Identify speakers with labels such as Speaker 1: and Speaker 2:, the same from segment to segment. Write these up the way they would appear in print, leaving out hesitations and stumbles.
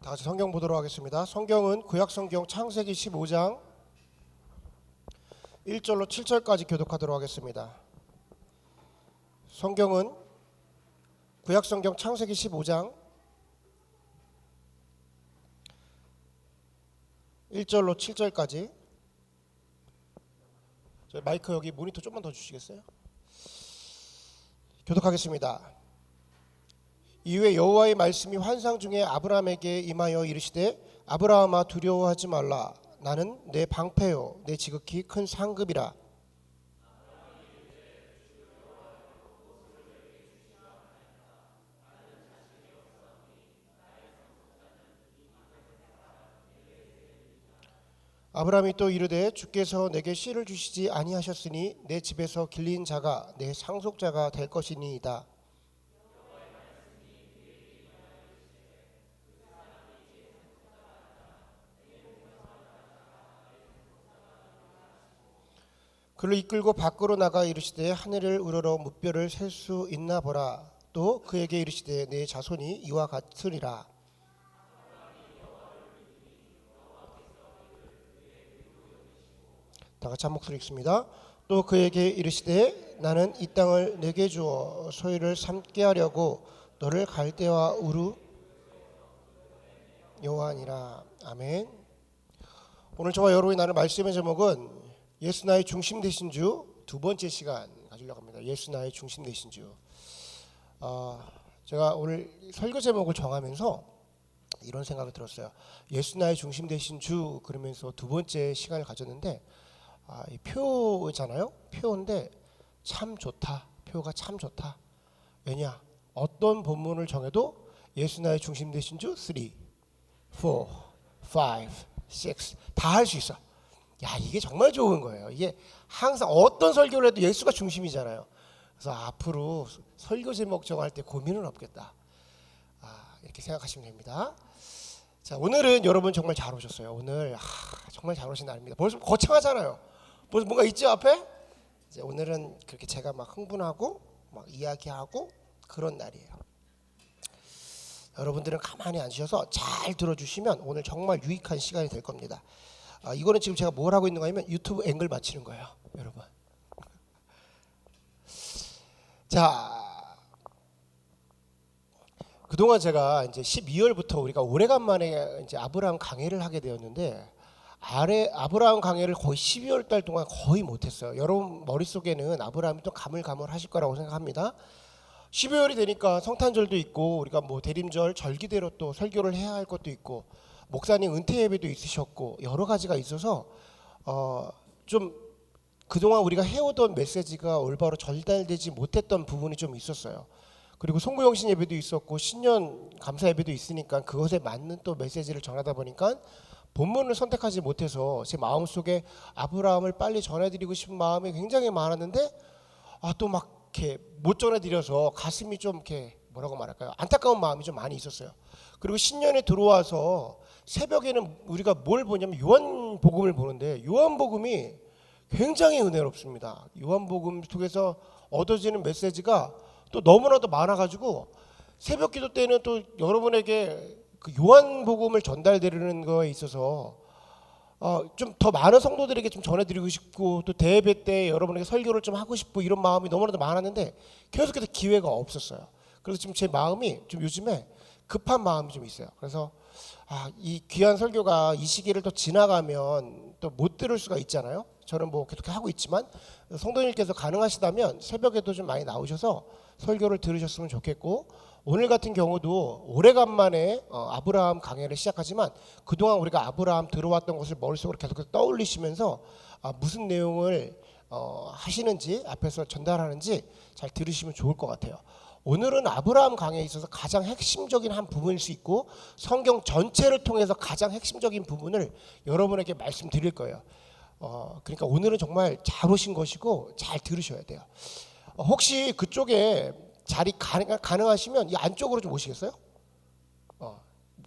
Speaker 1: 다 같이 성경 보도록 하겠습니다. 성경은 구약성경 창세기 15장 1절로 7절까지 교독하도록 하겠습니다. 성경은 구약성경 창세기 15장 1절로 7절까지. 저희 마이크 여기 모니터 좀만 더 주시겠어요? 교독하겠습니다. 이후에 여호와의 말씀이 환상 중에 아브라함에게 임하여 이르시되 아브라함아 두려워하지 말라. 나는 내 방패요 내 지극히 큰 상급이라. 아브라함이 또 이르되 주께서 내게 씨를 주시지 아니하셨으니 내 집에서 길린 자가 내 상속자가 될 것이니이다. 그를 이끌고 밖으로 나가 이르시되 하늘을 우러러 무뼈를 셀 수 있나 보라. 또 그에게 이르시되 내 자손이 이와 같으리라. 다 같이 한 목소리 읽습니다. 또 그에게 이르시되 나는 이 땅을 내게 주어 소유를 삼게 하려고 너를 갈대와 우르 여호와니라. 아멘. 오늘 저와 여러분이 나눌 말씀의 제목은 예수 나의 중심 되신 주. 두 번째 시간 가지려고 합니다. 예수 나의 중심 되신 주. 제가 오늘 설교 제목을 정하면서 이런 생각이 들었어요. 예수 나의 중심 되신 주 그러면서 두 번째 시간을 가졌는데 이 표잖아요. 표인데 참 좋다. 표가 참 좋다. 왜냐? 어떤 본문을 정해도 예수 나의 중심 되신 주 3, 4, 5, 6 다 할 수 있어. 야, 이게 정말 좋은 거예요. 이게 항상 어떤 설교를 해도 예수가 중심이잖아요. 그래서 앞으로 설교 제목 정할 때 고민은 없겠다. 이렇게 생각하시면 됩니다. 자, 오늘은 여러분 정말 잘 오셨어요. 오늘 정말 잘 오신 날입니다. 벌써 거창하잖아요. 벌써 뭔가 있죠 앞에? 이제 오늘은 그렇게 제가 막 흥분하고 막 이야기하고 그런 날이에요. 여러분들은 가만히 앉으셔서 잘 들어주시면 오늘 정말 유익한 시간이 될 겁니다. 이거는 지금 제가 뭘 하고 있는 거냐면 유튜브 앵글 맞추는 거예요, 여러분. 자, 그동안 제가 이제 12월부터 우리가 오래간만에 이제 아브라함 강해를 하게 되었는데 아브라함 강해를 거의 12월 달 동안 거의 못했어요. 여러분 머릿속에는 아브라함이 또 가물가물하실 거라고 생각합니다. 12월이 되니까 성탄절도 있고 우리가 뭐 대림절 절기대로 또 설교를 해야 할 것도 있고 목사님 은퇴 예배도 있으셨고 여러 가지가 있어서 좀 그동안 우리가 해오던 메시지가 올바로 전달되지 못했던 부분이 좀 있었어요. 그리고 송구영신 예배도 있었고 신년 감사 예배도 있으니까 그것에 맞는 또 메시지를 전하다 보니까 본문을 선택하지 못해서 제 마음속에 아브라함을 빨리 전해드리고 싶은 마음이 굉장히 많았는데 또 막 이렇게 못 전해드려서 가슴이 좀 이렇게 뭐라고 말할까요? 안타까운 마음이 좀 많이 있었어요. 그리고 신년에 들어와서 새벽에는 우리가 뭘 보냐면 요한복음을 보는데 요한복음이 굉장히 은혜롭습니다. 요한복음 속에서 얻어지는 메시지가 또 너무나도 많아가지고 새벽기도 때는 또 여러분에게 그 요한복음을 전달드리는 거에 있어서 좀 더 많은 성도들에게 좀 전해드리고 싶고 또 대예배 때 여러분에게 설교를 좀 하고 싶고 이런 마음이 너무나도 많았는데 계속해서 기회가 없었어요. 그래서 지금 제 마음이 좀 요즘에 급한 마음이 좀 있어요. 그래서 이 귀한 설교가 이 시기를 또 지나가면 또 못 들을 수가 있잖아요. 저는 뭐 계속 하고 있지만 성도님께서 가능하시다면 새벽에도 좀 많이 나오셔서 설교를 들으셨으면 좋겠고 오늘 같은 경우도 오래간만에 아브라함 강해를 시작하지만 그동안 우리가 아브라함 들어왔던 것을 머릿속으로 계속 떠올리시면서 무슨 내용을 하시는지 앞에서 전달하는지 잘 들으시면 좋을 것 같아요. 오늘은 아브라함 강해에 있어서 가장 핵심적인 한 부분일 수 있고 성경 전체를 통해서 가장 핵심적인 부분을 여러분에게 말씀드릴 거예요. 그러니까 오늘은 정말 잘 오신 것이고 잘 들으셔야 돼요. 혹시 그쪽에 자리 가능하시면 이 안쪽으로 좀 오시겠어요?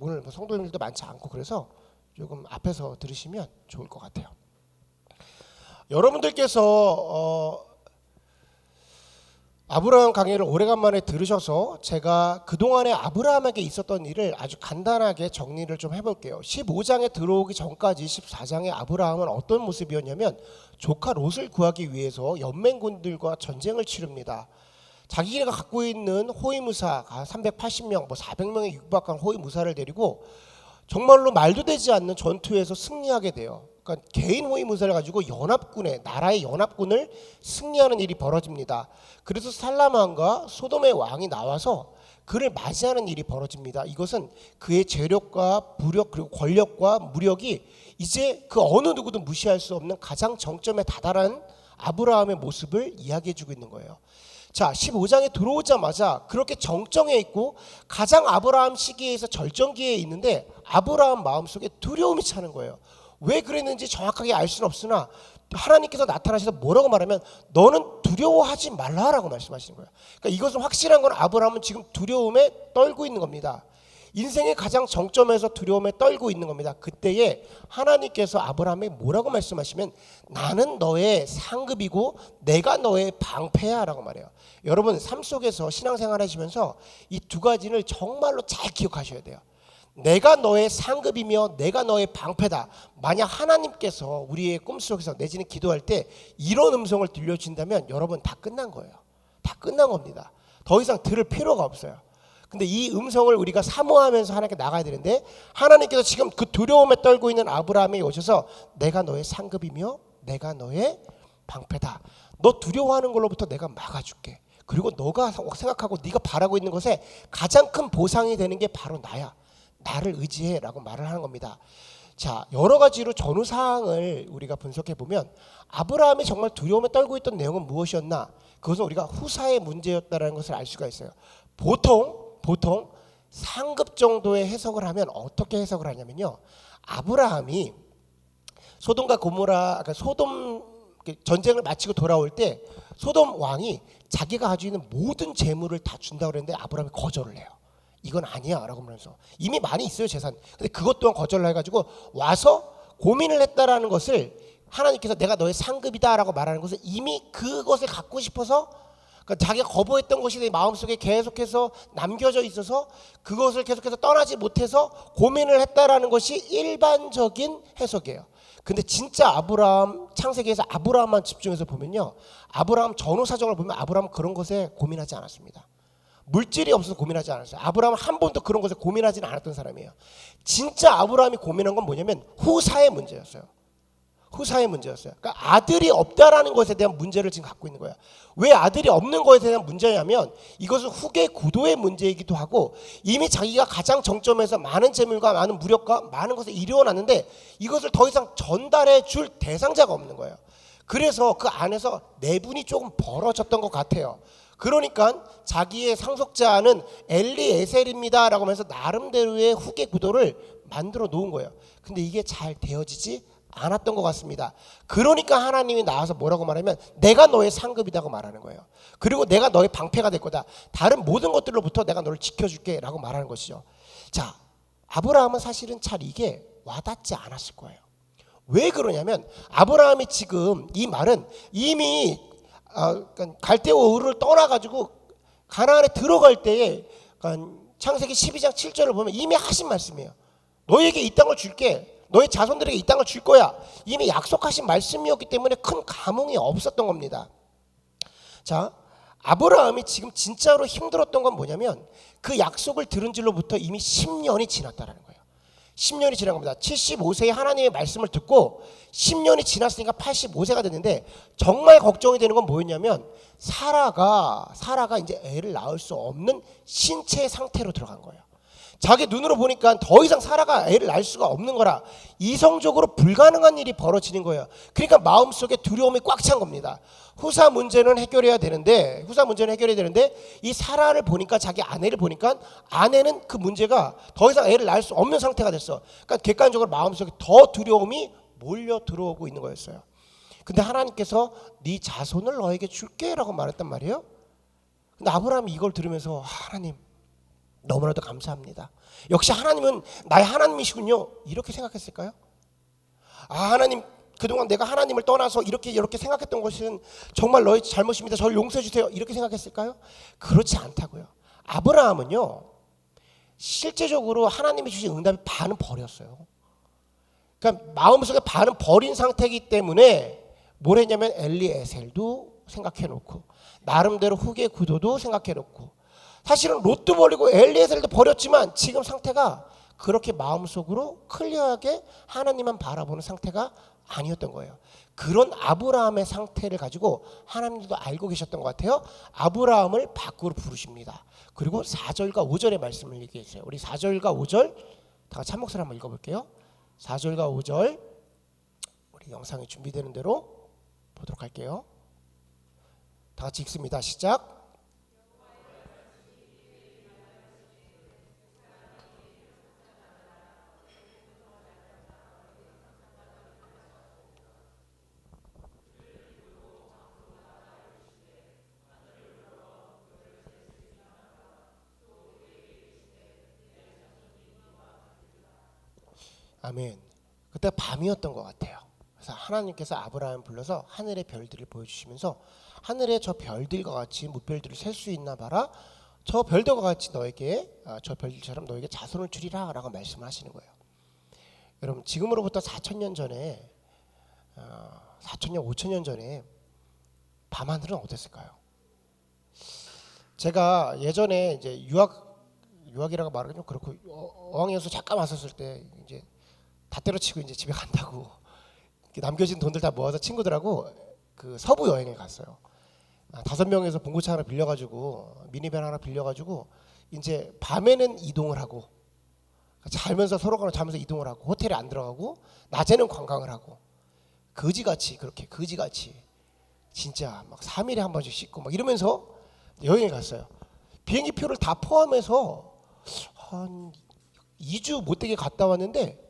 Speaker 1: 오늘 뭐 성도님들도 많지 않고 그래서 조금 앞에서 들으시면 좋을 것 같아요. 여러분들께서 아브라함 강의를 오래간만에 들으셔서 제가 그동안에 아브라함에게 있었던 일을 아주 간단하게 정리를 좀 해볼게요. 15장에 들어오기 전까지 14장의 아브라함은 어떤 모습이었냐면 조카 롯을 구하기 위해서 연맹군들과 전쟁을 치릅니다. 자기가 갖고 있는 호위무사 380명, 400명에 육박한 호위무사를 데리고 정말로 말도 되지 않는 전투에서 승리하게 돼요. 그러니까 개인 호위무사를 가지고 연합군의 나라의 연합군을 승리하는 일이 벌어집니다. 그래서 살라만과 소돔의 왕이 나와서 그를 맞이하는 일이 벌어집니다. 이것은 그의 재력과 부력 그리고 권력과 무력이 이제 그 어느 누구도 무시할 수 없는 가장 정점에 다다른 아브라함의 모습을 이야기해주고 있는 거예요. 자, 15장에 들어오자마자 그렇게 정점에 있고 가장 아브라함 시기에서 절정기에 있는데 아브라함 마음속에 두려움이 차는 거예요. 왜 그랬는지 정확하게 알 수는 없으나 하나님께서 나타나셔서 뭐라고 말하면 너는 두려워하지 말라라고 말씀하시는 거예요. 그러니까 이것은 확실한 건 아브라함은 지금 두려움에 떨고 있는 겁니다. 인생의 가장 정점에서 두려움에 떨고 있는 겁니다. 그때에 하나님께서 아브라함에게 뭐라고 말씀하시면 나는 너의 상급이고 내가 너의 방패야 라고 말해요. 여러분 삶 속에서 신앙생활 하시면서 이 두 가지를 정말로 잘 기억하셔야 돼요. 내가 너의 상급이며 내가 너의 방패다. 만약 하나님께서 우리의 꿈속에서 내지는 기도할 때 이런 음성을 들려주신다면 여러분 다 끝난 거예요. 다 끝난 겁니다. 더 이상 들을 필요가 없어요. 근데 이 음성을 우리가 사모하면서 하나님께 나가야 되는데 하나님께서 지금 그 두려움에 떨고 있는 아브라함에게 오셔서 내가 너의 상급이며 내가 너의 방패다. 너 두려워하는 걸로부터 내가 막아줄게. 그리고 너가 생각하고 네가 바라고 있는 것에 가장 큰 보상이 되는 게 바로 나야. 나를 의지해 라고 말을 하는 겁니다. 자, 여러 가지로 전후 사항을 우리가 분석해 보면 아브라함이 정말 두려움에 떨고 있던 내용은 무엇이었나? 그것은 우리가 후사의 문제였다는 것을 알 수가 있어요. 보통 상급 정도의 해석을 하면 어떻게 해석을 하냐면요. 아브라함이 소돔과 고모라, 그러니까 소돔 전쟁을 마치고 돌아올 때 소돔 왕이 자기가 가지고 있는 모든 재물을 다 준다고 그랬는데 아브라함이 거절을 해요. 이건 아니야 라고 하면서 이미 많이 있어요 재산. 근데 그것 또한 거절을 해가지고 와서 고민을 했다라는 것을 하나님께서 내가 너의 상급이다 라고 말하는 것은 이미 그것을 갖고 싶어서 그러니까 자기가 거부했던 것이 내 마음속에 계속해서 남겨져 있어서 그것을 계속해서 떠나지 못해서 고민을 했다라는 것이 일반적인 해석이에요. 근데 진짜 아브라함 창세기에서 아브라함만 집중해서 보면요, 아브라함 전후 사정을 보면 아브라함은 그런 것에 고민하지 않았습니다. 물질이 없어서 고민하지 않았어요. 아브라함은 한 번도 그런 것에 고민하지는 않았던 사람이에요. 진짜 아브라함이 고민한 건 뭐냐면 후사의 문제였어요. 후사의 문제였어요. 그러니까 아들이 없다라는 것에 대한 문제를 지금 갖고 있는 거예요. 왜 아들이 없는 것에 대한 문제냐면 이것은 후계 구도의 문제이기도 하고 이미 자기가 가장 정점에서 많은 재물과 많은 무력과 많은 것을 이루어놨는데 이것을 더 이상 전달해 줄 대상자가 없는 거예요. 그래서 그 안에서 내분이 조금 벌어졌던 것 같아요. 그러니까 자기의 상속자는 엘리에셀입니다 라고 하면서 나름대로의 후계 구도를 만들어 놓은 거예요. 근데 이게 잘 되어지지 않았던 것 같습니다. 그러니까 하나님이 나와서 뭐라고 말하면 내가 너의 상급이라고 말하는 거예요. 그리고 내가 너의 방패가 될 거다. 다른 모든 것들로부터 내가 너를 지켜줄게 라고 말하는 것이죠. 자, 아브라함은 사실은 잘 이게 와닿지 않았을 거예요. 왜 그러냐면 아브라함이 지금 이 말은 이미 갈대오 우르를 떠나가지고 가나안에 들어갈 때에 창세기 12장 7절을 보면 이미 하신 말씀이에요. 너에게 이 땅을 줄게. 너의 자손들에게 이 땅을 줄 거야. 이미 약속하신 말씀이었기 때문에 큰 감흥이 없었던 겁니다. 자, 아브라함이 지금 진짜로 힘들었던 건 뭐냐면 그 약속을 들은 줄로부터 이미 10년이 지났다는 거예요. 10년이 지난 겁니다. 75세에 하나님의 말씀을 듣고 10년이 지났으니까 85세가 됐는데 정말 걱정이 되는 건 뭐였냐면 사라가 이제 애를 낳을 수 없는 신체 상태로 들어간 거예요. 자기 눈으로 보니까 더 이상 사라가 애를 낳을 수가 없는 거라 이성적으로 불가능한 일이 벌어지는 거예요. 그러니까 마음속에 두려움이 꽉 찬 겁니다. 후사 문제는 해결해야 되는데 이 사라를 보니까 자기 아내를 보니까 아내는 그 문제가 더 이상 애를 낳을 수 없는 상태가 됐어. 그러니까 객관적으로 마음속에 더 두려움이 몰려 들어오고 있는 거였어요. 근데 하나님께서 네 자손을 너에게 줄게 라고 말했단 말이에요. 근데 아브라함이 이걸 들으면서 하나님 너무나도 감사합니다. 역시 하나님은 나의 하나님이시군요. 이렇게 생각했을까요? 하나님 그동안 내가 하나님을 떠나서 이렇게 생각했던 것은 정말 너의 잘못입니다. 저를 용서해 주세요. 이렇게 생각했을까요? 그렇지 않다고요. 아브라함은요, 실제적으로 하나님이 주신 응답의 반은 버렸어요. 그러니까 마음속에 반은 버린 상태이기 때문에 뭘 했냐면 엘리에셀도 생각해 놓고 나름대로 후계 구도도 생각해 놓고, 사실은 롯도 버리고 엘리에셀도 버렸지만 지금 상태가 그렇게 마음속으로 클리어하게 하나님만 바라보는 상태가 아니었던 거예요. 그런 아브라함의 상태를 가지고 하나님도 알고 계셨던 것 같아요. 아브라함을 밖으로 부르십니다. 그리고 4절과 5절의 말씀을 얘기했어요. 우리 4절과 5절 다 같이 한 목소리 한번 읽어볼게요. 4절과 5절 우리 영상이 준비되는 대로 보도록 할게요. 다 같이 읽습니다. 시작. 아멘. 그때 밤이었던 것 같아요. 그래서 하나님께서 아브라함을 불러서 하늘의 별들을 보여주시면서 하늘의 저 별들과 같이 무별들을 셀 수 있나 봐라. 저 별들과 같이 너에게 저 별들처럼 너에게 자손을 주리라 라고 말씀을 하시는 거예요. 여러분, 지금으로부터 4,000년 전에 4,000년 5,000년 전에 밤하늘은 어땠을까요? 제가 예전에 이제 유학이라고 말하기 좀 그렇고 어학연수 잠깐 왔었을 때 이제 다 때려치고 이제 집에 간다고 남겨진 돈들 다 모아서 친구들하고 그 서부 여행을 갔어요. 5명에서 봉고차 하나 빌려가지고 미니밴 하나 빌려가지고 이제 밤에는 이동을 하고 자면서 서로가 자면서 이동을 하고 호텔에 안 들어가고 낮에는 관광을 하고 거지같이 그렇게 거지같이 진짜 막 3일에 한 번씩 씻고 막 이러면서 여행을 갔어요. 비행기 표를 다 포함해서 한 2주 못되게 갔다 왔는데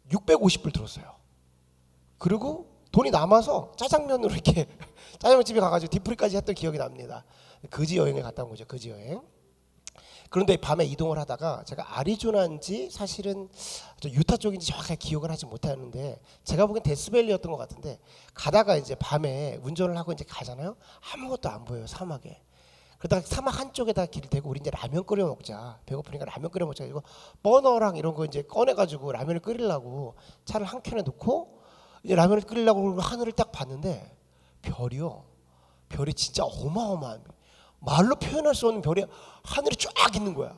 Speaker 1: 650불 들었어요. 그리고 돈이 남아서 짜장면으로 이렇게 짜장면집에 가가지고 디프리까지 했던 기억이 납니다. 거지 여행을 갔다 온 거죠. 거지 여행. 그런데 밤에 이동을 하다가 제가 아리조나인지 사실은 유타 쪽인지 정확하게 기억을 하지 못하는데 제가 보기엔 데스밸리였던 것 같은데 가다가 이제 밤에 운전을 하고 이제 가잖아요. 아무것도 안 보여요. 사막에. 그러다가 사막 한쪽에다 길을 대고 우리 이제 라면 끓여 먹자. 배고프니까 라면 끓여 먹자. 이거 버너랑 이런 거 이제 꺼내가지고 라면을 끓이려고 차를 한 켠에 놓고 이제 라면을 끓이려고 하늘을 딱 봤는데 별이요. 별이 진짜 어마어마한 말로 표현할 수 없는 별이 하늘에 쫙 있는 거야.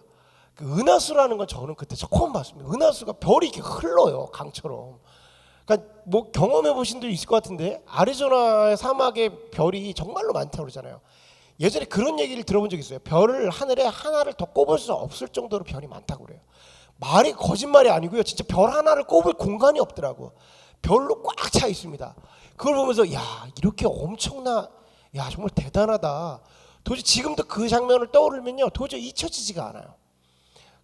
Speaker 1: 그 은하수라는 건 저는 그때 처음 봤습니다. 은하수가 별이 이렇게 흘러요. 강처럼. 그러니까 뭐 경험해 보신 분들 있을 것 같은데 아리조나 사막에 별이 정말로 많다고 그러잖아요. 예전에 그런 얘기를 들어본 적이 있어요. 별을 하늘에 하나를 더 꼽을 수 없을 정도로 별이 많다고 그래요. 말이 거짓말이 아니고요. 진짜 별 하나를 꼽을 공간이 없더라고. 별로 꽉 차 있습니다. 그걸 보면서 야 이렇게 야 정말 대단하다. 도저히 지금도 그 장면을 떠오르면요 도저히 잊혀지지가 않아요.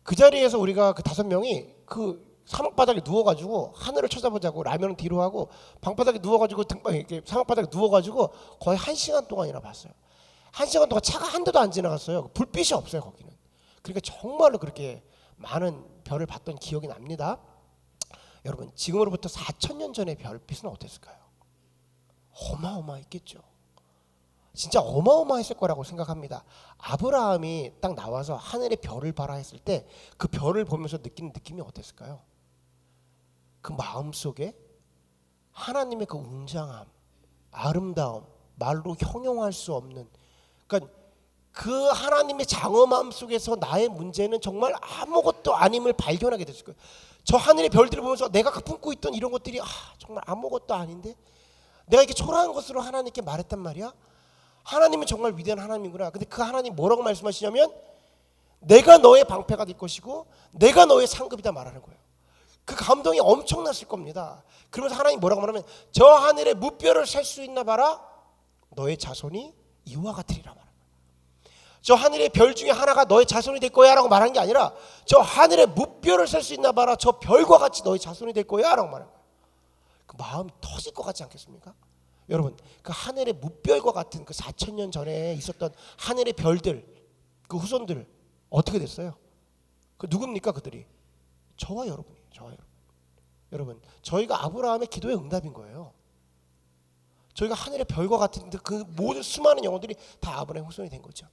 Speaker 1: 그 자리에서 우리가 그 5명이 그 사막바닥에 누워가지고 하늘을 쳐다보자고 라면은 뒤로 하고 방바닥에 누워가지고 등방 이렇게 사막바닥에 누워가지고 거의 1시간 동안이나 봤어요. 1시간 동안 차가 한 대도 안 지나갔어요. 불빛이 없어요 거기는. 그러니까 정말로 그렇게 많은 별을 봤던 기억이 납니다. 여러분 지금으로부터 4,000년 전의 별빛은 어땠을까요? 어마어마했겠죠. 진짜 어마어마했을 거라고 생각합니다. 아브라함이 딱 나와서 하늘의 별을 봐라 했을 때 그 별을 보면서 느끼는 느낌이 어땠을까요? 그 마음속에 하나님의 그 웅장함, 아름다움, 말로 형용할 수 없는, 그러니까 그 하나님의 장엄함 속에서 나의 문제는 정말 아무것도 아님을 발견하게 됐을 거예요. 저 하늘의 별들을 보면서 내가 품고 있던 이런 것들이 정말 아무것도 아닌데 내가 이렇게 초라한 것으로 하나님께 말했단 말이야. 하나님은 정말 위대한 하나님이구나. 근데 그 하나님 뭐라고 말씀하시냐면 내가 너의 방패가 될 것이고 내가 너의 상급이다 말하는 거예요. 그 감동이 엄청났을 겁니다. 그러면서 하나님 뭐라고 말하면 저 하늘의 무뼈를 셀 수 있나 봐라. 너의 자손이 이와 같으리라 말합니다. 저 하늘의 별 중에 하나가 너의 자손이 될 거야 라고 말한 게 아니라 저 하늘의 무뼈를 셀 수 있나 봐라. 저 별과 같이 너의 자손이 될 거야 라고 말한 거예요. 그 마음이 터질 것 같지 않겠습니까? 여러분 그 하늘의 무별과 같은 그 4,000년 전에 있었던 하늘의 별들 그 후손들 어떻게 됐어요? 그 누굽니까 그들이? 저와 여러분이에요. 저와 여러분. 여러분, 저희가 아브라함의 기도의 응답인 거예요. 저희가 하늘의 별과 같은데 그 모든 수많은 영혼들이 다 아브라함의 후손이 된 거죠.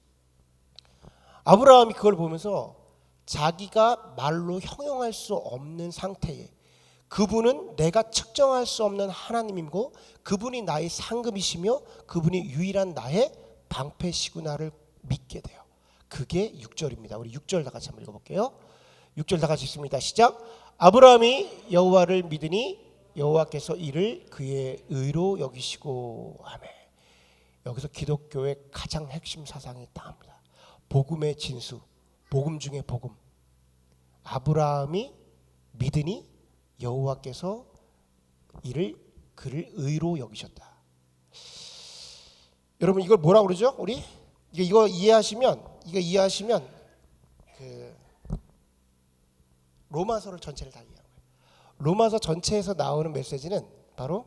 Speaker 1: 아브라함이 그걸 보면서 자기가 말로 형용할 수 없는 상태에 그분은 내가 측정할 수 없는 하나님이고 그분이 나의 상급이시며 그분이 유일한 나의 방패시구나를 믿게 돼요. 그게 6절입니다. 우리 6절 다 같이 한번 읽어볼게요. 6절 다 같이 읽습니다. 시작. 아브라함이 여호와를 믿으니 여호와께서 이를 그의 의로 여기시고. 아멘. 여기서 기독교의 가장 핵심 사상이 나옵니다. 복음의 진수, 복음 중에 복음. 아브라함이 믿으니 여호와께서 그를 의로 여기셨다. 여러분 이걸 뭐라고 그러죠? 우리 이거 이해하시면 그 로마서를 전체를 다 이해한 거예요. 로마서 전체에서 나오는 메시지는 바로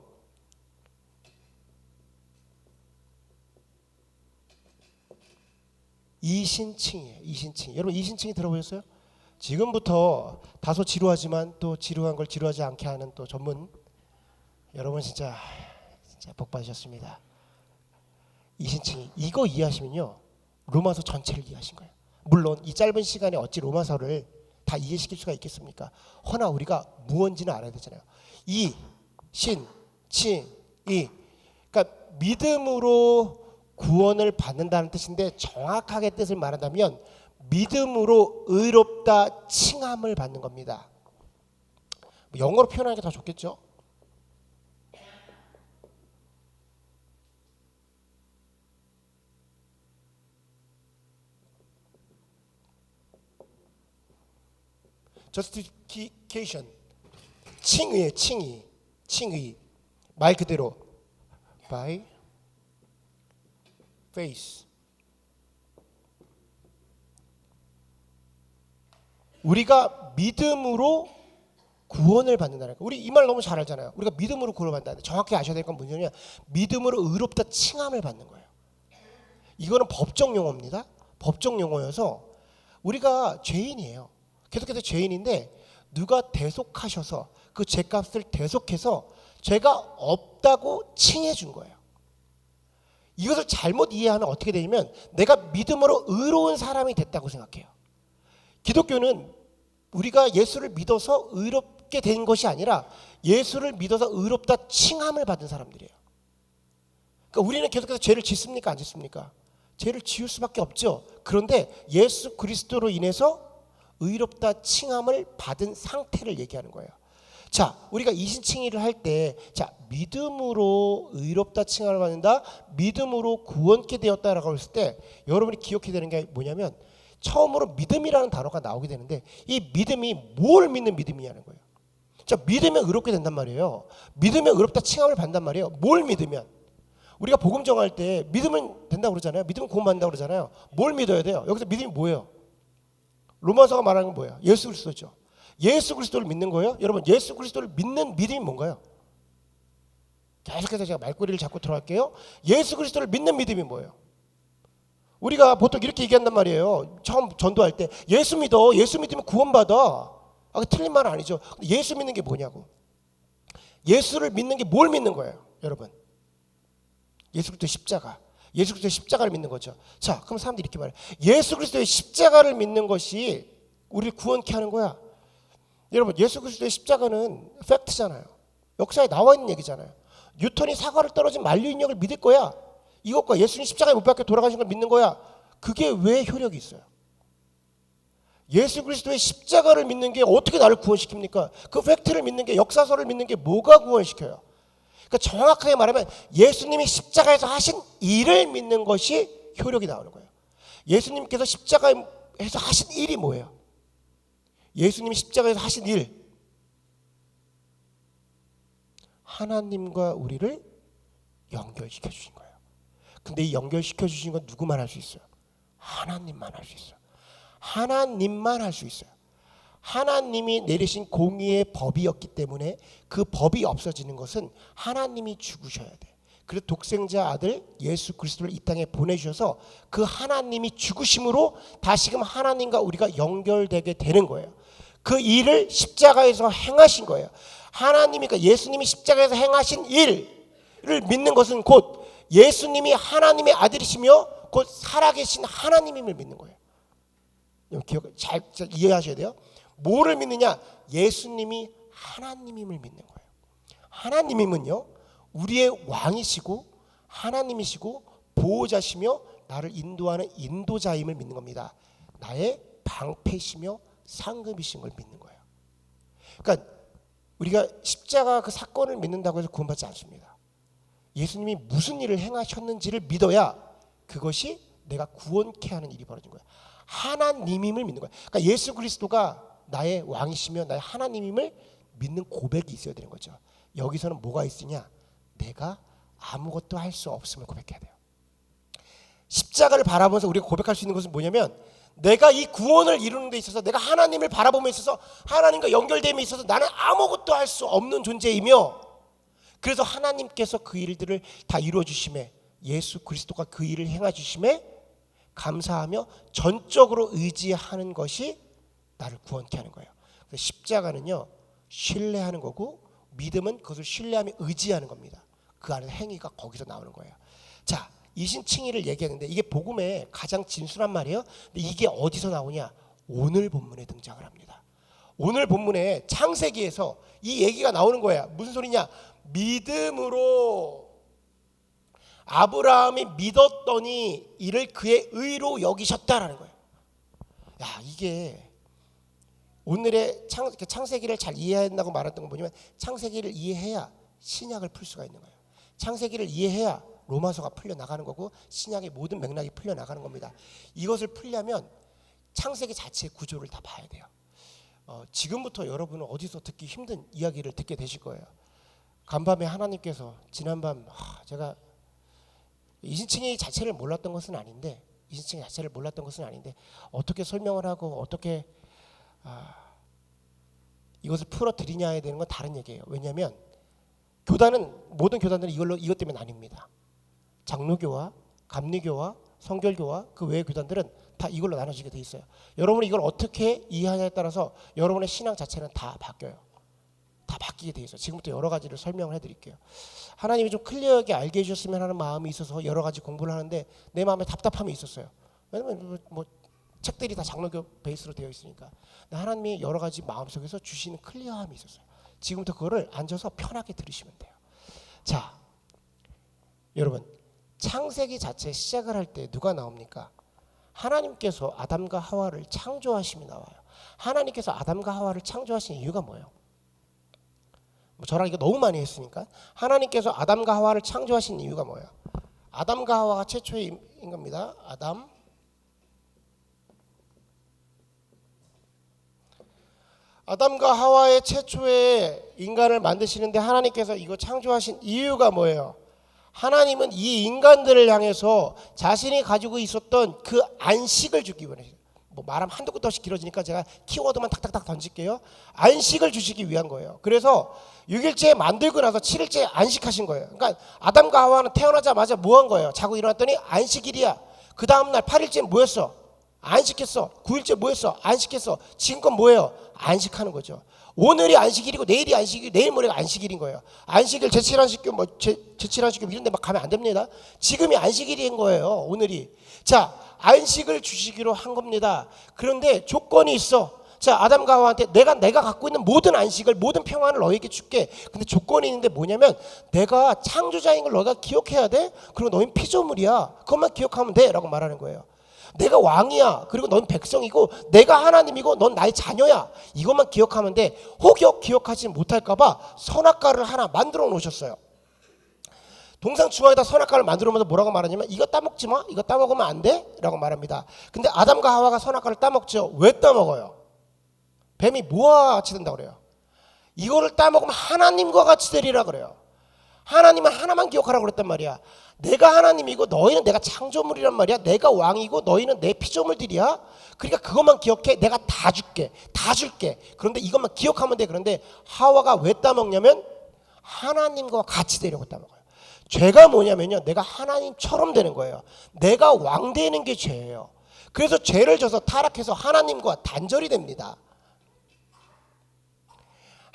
Speaker 1: 이신칭이에요. 이신칭. 여러분 이신칭이 들어보셨어요? 지금부터 다소 지루하지만 또 지루한 걸 지루하지 않게 하는 또 전문. 여러분 진짜 복 받으셨습니다. 이신칭이 이거 이해하시면요 로마서 전체를 이해하신 거예요. 물론 이 짧은 시간에 어찌 로마서를 다 이해시킬 수가 있겠습니까? 허나 우리가 무언지는 알아야 되잖아요. 이, 신, 칭, 이. 그러니까 믿음으로 구원을 받는다는 뜻인데 정확하게 뜻을 말한다면 믿음으로 의롭다 칭함을 받는 겁니다. 영어로 표현하는 게 더 좋겠죠? justification. 칭의예요. 칭의. 말 그대로 by faith. 우리가 믿음으로 구원을 받는다는 거. 우리 이 말 너무 잘 알잖아요. 우리가 믿음으로 구원을 받는다. 정확히 아셔야 될 건 뭐냐면 믿음으로 의롭다 칭함을 받는 거예요. 이거는 법적 용어입니다. 법적 용어여서 우리가 죄인이에요. 계속해서 죄인인데 누가 대속하셔서 그 죄값을 대속해서 죄가 없다고 칭해 준 거예요. 이것을 잘못 이해하면 어떻게 되냐면 내가 믿음으로 의로운 사람이 됐다고 생각해요. 기독교는 우리가 예수를 믿어서 의롭게 된 것이 아니라 예수를 믿어서 의롭다 칭함을 받은 사람들이에요. 그러니까 우리는 계속해서 죄를 짓습니까? 안 짓습니까? 죄를 지을 수밖에 없죠. 그런데 예수 그리스도로 인해서 의롭다 칭함을 받은 상태를 얘기하는 거예요. 자, 우리가 이신칭의를 할 때, 자, 믿음으로 의롭다 칭함을 받는다, 믿음으로 구원케 되었다라고 했을 때, 여러분이 기억해야 되는 게 뭐냐면, 처음으로 믿음이라는 단어가 나오게 되는데, 이 믿음이 뭘 믿는 믿음이냐는 거예요. 자, 믿으면 의롭게 된단 말이에요. 믿으면 의롭다 칭함을 받는단 말이에요. 뭘 믿으면? 우리가 복음 정할 때 믿으면 된다고 그러잖아요. 믿으면 구원받는다고 그러잖아요. 뭘 믿어야 돼요? 여기서 믿음이 뭐예요? 로마서가 말하는 건 뭐예요? 예수 그리스도죠. 예수 그리스도를 믿는 거예요. 여러분 예수 그리스도를 믿는 믿음이 뭔가요? 계속해서 제가 말꼬리를 잡고 들어갈게요. 예수 그리스도를 믿는 믿음이 뭐예요? 우리가 보통 이렇게 얘기한단 말이에요. 처음 전도할 때 예수 믿어. 예수 믿으면 구원받아. 그 틀린 말은 아니죠. 근데 예수 믿는 게 뭐냐고. 예수를 믿는 게 뭘 믿는 거예요? 여러분 예수 그리스도의 십자가. 예수 그리스도의 십자가를 믿는 거죠. 자, 그럼 사람들이 이렇게 말해요. 예수 그리스도의 십자가를 믿는 것이 우리를 구원케 하는 거야. 여러분 예수 그리스도의 십자가는 팩트잖아요. 역사에 나와 있는 얘기잖아요. 뉴턴이 사과를 떨어진 만류인력을 믿을 거야. 이것과 예수님 십자가에 못 박혀 돌아가신 걸 믿는 거야. 그게 왜 효력이 있어요? 예수 그리스도의 십자가를 믿는 게 어떻게 나를 구원시킵니까? 그 팩트를 믿는 게, 역사서를 믿는 게 뭐가 구원시켜요? 그러니까 정확하게 말하면 예수님이 십자가에서 하신 일을 믿는 것이 효력이 나오는 거예요. 예수님께서 십자가에서 하신 일이 뭐예요? 예수님이 십자가에서 하신 일, 하나님과 우리를 연결시켜 주신 거예요. 근데 이 연결시켜 주신 건 누구만 할 수 있어요? 하나님만 할 수 있어요. 하나님만 할 수 있어요. 하나님이 내리신 공의의 법이었기 때문에 그 법이 없어지는 것은 하나님이 죽으셔야 돼. 그래서 독생자 아들 예수 그리스도를 이 땅에 보내주셔서 그 하나님이 죽으심으로 다시금 하나님과 우리가 연결되게 되는 거예요. 그 일을 십자가에서 행하신 거예요. 하나님이, 그러니까 예수님이 십자가에서 행하신 일을 믿는 것은 곧 예수님이 하나님의 아들이시며 곧 살아계신 하나님임을 믿는 거예요. 잘 이해하셔야 돼요. 뭐를 믿느냐? 예수님이 하나님임을 믿는 거예요. 하나님임은요, 우리의 왕이시고 하나님이시고 보호자시며 나를 인도하는 인도자임을 믿는 겁니다. 나의 방패시며 상급이신 걸 믿는 거예요. 그러니까 우리가 십자가 그 사건을 믿는다고 해서 구원받지 않습니다. 예수님이 무슨 일을 행하셨는지를 믿어야 그것이 내가 구원케 하는 일이 벌어진 거예요. 하나님임을 믿는 거예요. 그러니까 예수 그리스도가 나의 왕이시며 나의 하나님임을 믿는 고백이 있어야 되는 거죠. 여기서는 뭐가 있으냐? 내가 아무것도 할 수 없음을 고백해야 돼요. 십자가를 바라보면서 우리가 고백할 수 있는 것은 뭐냐면, 내가 이 구원을 이루는 데 있어서 내가 하나님을 바라보며 있어서 하나님과 연결됨에 있어서 나는 아무것도 할 수 없는 존재이며, 그래서 하나님께서 그 일들을 다 이루어 주심에, 예수 그리스도가 그 일을 행해 주심에 감사하며 전적으로 의지하는 것이 나를 구원케 하는 거예요. 그래서 십자가는요, 신뢰하는 거고 믿음은 그것을 신뢰하며 의지하는 겁니다. 그 안에 행위가 거기서 나오는 거예요. 자, 이신칭의를 얘기하는데 이게 복음의 가장 진순한 말이에요. 근데 이게 어디서 나오냐? 오늘 본문에 등장을 합니다. 오늘 본문에 창세기에서 이 얘기가 나오는 거야. 무슨 소리냐? 믿음으로 아브라함이 믿었더니 이를 그의 의로 여기셨다라는 거예요. 야, 이게 오늘의 창세기를 잘 이해해야 한다고 말했던 건 뭐냐면, 창세기를 이해해야 신약을 풀 수가 있는 거예요. 창세기를 이해해야 로마서가 풀려나가는 거고 신약의 모든 맥락이 풀려나가는 겁니다. 이것을 풀려면 창세기 자체의 구조를 다 봐야 돼요. 지금부터 여러분은 어디서 듣기 힘든 이야기를 듣게 되실 거예요. 간밤에 하나님께서 지난밤 제가 이신칭의 자체를 몰랐던 것은 아닌데 어떻게 설명을 하고 어떻게 이것을 풀어드리냐에 되는 건 다른 얘기예요. 왜냐하면 모든 교단들은 이것 때문에 나뉩니다. 장로교와 감리교와 성결교와 그 외의 교단들은 다 이걸로 나눠지게 돼 있어요. 여러분이 이걸 어떻게 이해하냐에 따라서 여러분의 신앙 자체는 다 바뀌어요. 다 바뀌게 돼 있어요. 지금부터 여러 가지를 설명을 해드릴게요. 하나님이 좀 클리어하게 알게 해주셨으면 하는 마음이 있어서 여러 가지 공부를 하는데 내 마음에 답답함이 있었어요. 왜냐면 책들이 다 장로교 베이스로 되어 있으니까. 하나님이 여러 가지 마음속에서 주시는 클리어함이 있었어요. 지금부터 그거를 앉아서 편하게 들으시면 돼요. 자, 여러분, 창세기 자체 시작을 할 때 누가 나옵니까? 하나님께서 아담과 하와를 창조하심이 나와요. 하나님께서 아담과 하와를 창조하신 이유가 뭐예요? 저랑 이거 너무 많이 했으니까. 하나님께서 아담과 하와를 창조하신 이유가 뭐예요? 아담과 하와가 최초의 인간입니다. 아담과 하와의 최초의 인간을 만드시는데 하나님께서 이거 창조하신 이유가 뭐예요? 하나님은 이 인간들을 향해서 자신이 가지고 있었던 그 안식을 주기 원해요. 말하면 한도 끝도 없이 길어지니까 제가 키워드만 탁탁탁 던질게요. 안식을 주시기 위한 거예요. 그래서 6일째에 만들고 나서 7일째에 안식하신 거예요. 그러니까 아담과 하와는 태어나자마자 뭐 한 거예요? 자고 일어났더니 안식일이야. 그 다음날 8일째는 뭐였어? 안식했어. 9일째 뭐였어? 안식했어. 지금껏 뭐예요? 안식하는 거죠. 오늘이 안식일이고 내일이 안식이고 내일 모레가 안식일인 거예요. 안식일 제7안식교 제7안식교 이런 데 막 가면 안 됩니다. 지금이 안식일인 거예요. 오늘이. 자, 안식을 주시기로 한 겁니다. 그런데 조건이 있어. 자, 아담과 하와한테 내가 갖고 있는 모든 안식을, 모든 평안을 너에게 줄게. 근데 조건이 있는데 뭐냐면, 내가 창조자인 걸 너가 기억해야 돼. 그리고 너희는 피조물이야. 그것만 기억하면 돼 라고 말하는 거예요. 내가 왕이야. 그리고 넌 백성이고 내가 하나님이고 넌 나의 자녀야. 이것만 기억하면 돼. 혹여 기억하지 못할까 봐 선악과를 하나 만들어 놓으셨어요. 동상 중앙에다 선악과를 만들어 놓으면서 뭐라고 말하냐면, 이거 따먹지 마. 이거 따먹으면 안 돼 라고 말합니다. 근데 아담과 하와가 선악과를 따먹죠. 왜 따먹어요? 뱀이 뭐와 같이 된다고 그래요? 이거를 따먹으면 하나님과 같이 되리라 그래요. 하나님은 하나만 기억하라고 그랬단 말이야. 내가 하나님이고 너희는 내가 창조물이란 말이야. 내가 왕이고 너희는 내 피조물들이야. 그러니까 그것만 기억해. 내가 다 줄게. 그런데 이것만 기억하면 돼. 그런데 하와가 왜 따먹냐면 하나님과 같이 되려고 따먹어요. 죄가 뭐냐면요, 내가 하나님처럼 되는 거예요. 내가 왕 되는 게 죄예요. 그래서 죄를 져서 타락해서 하나님과 단절이 됩니다.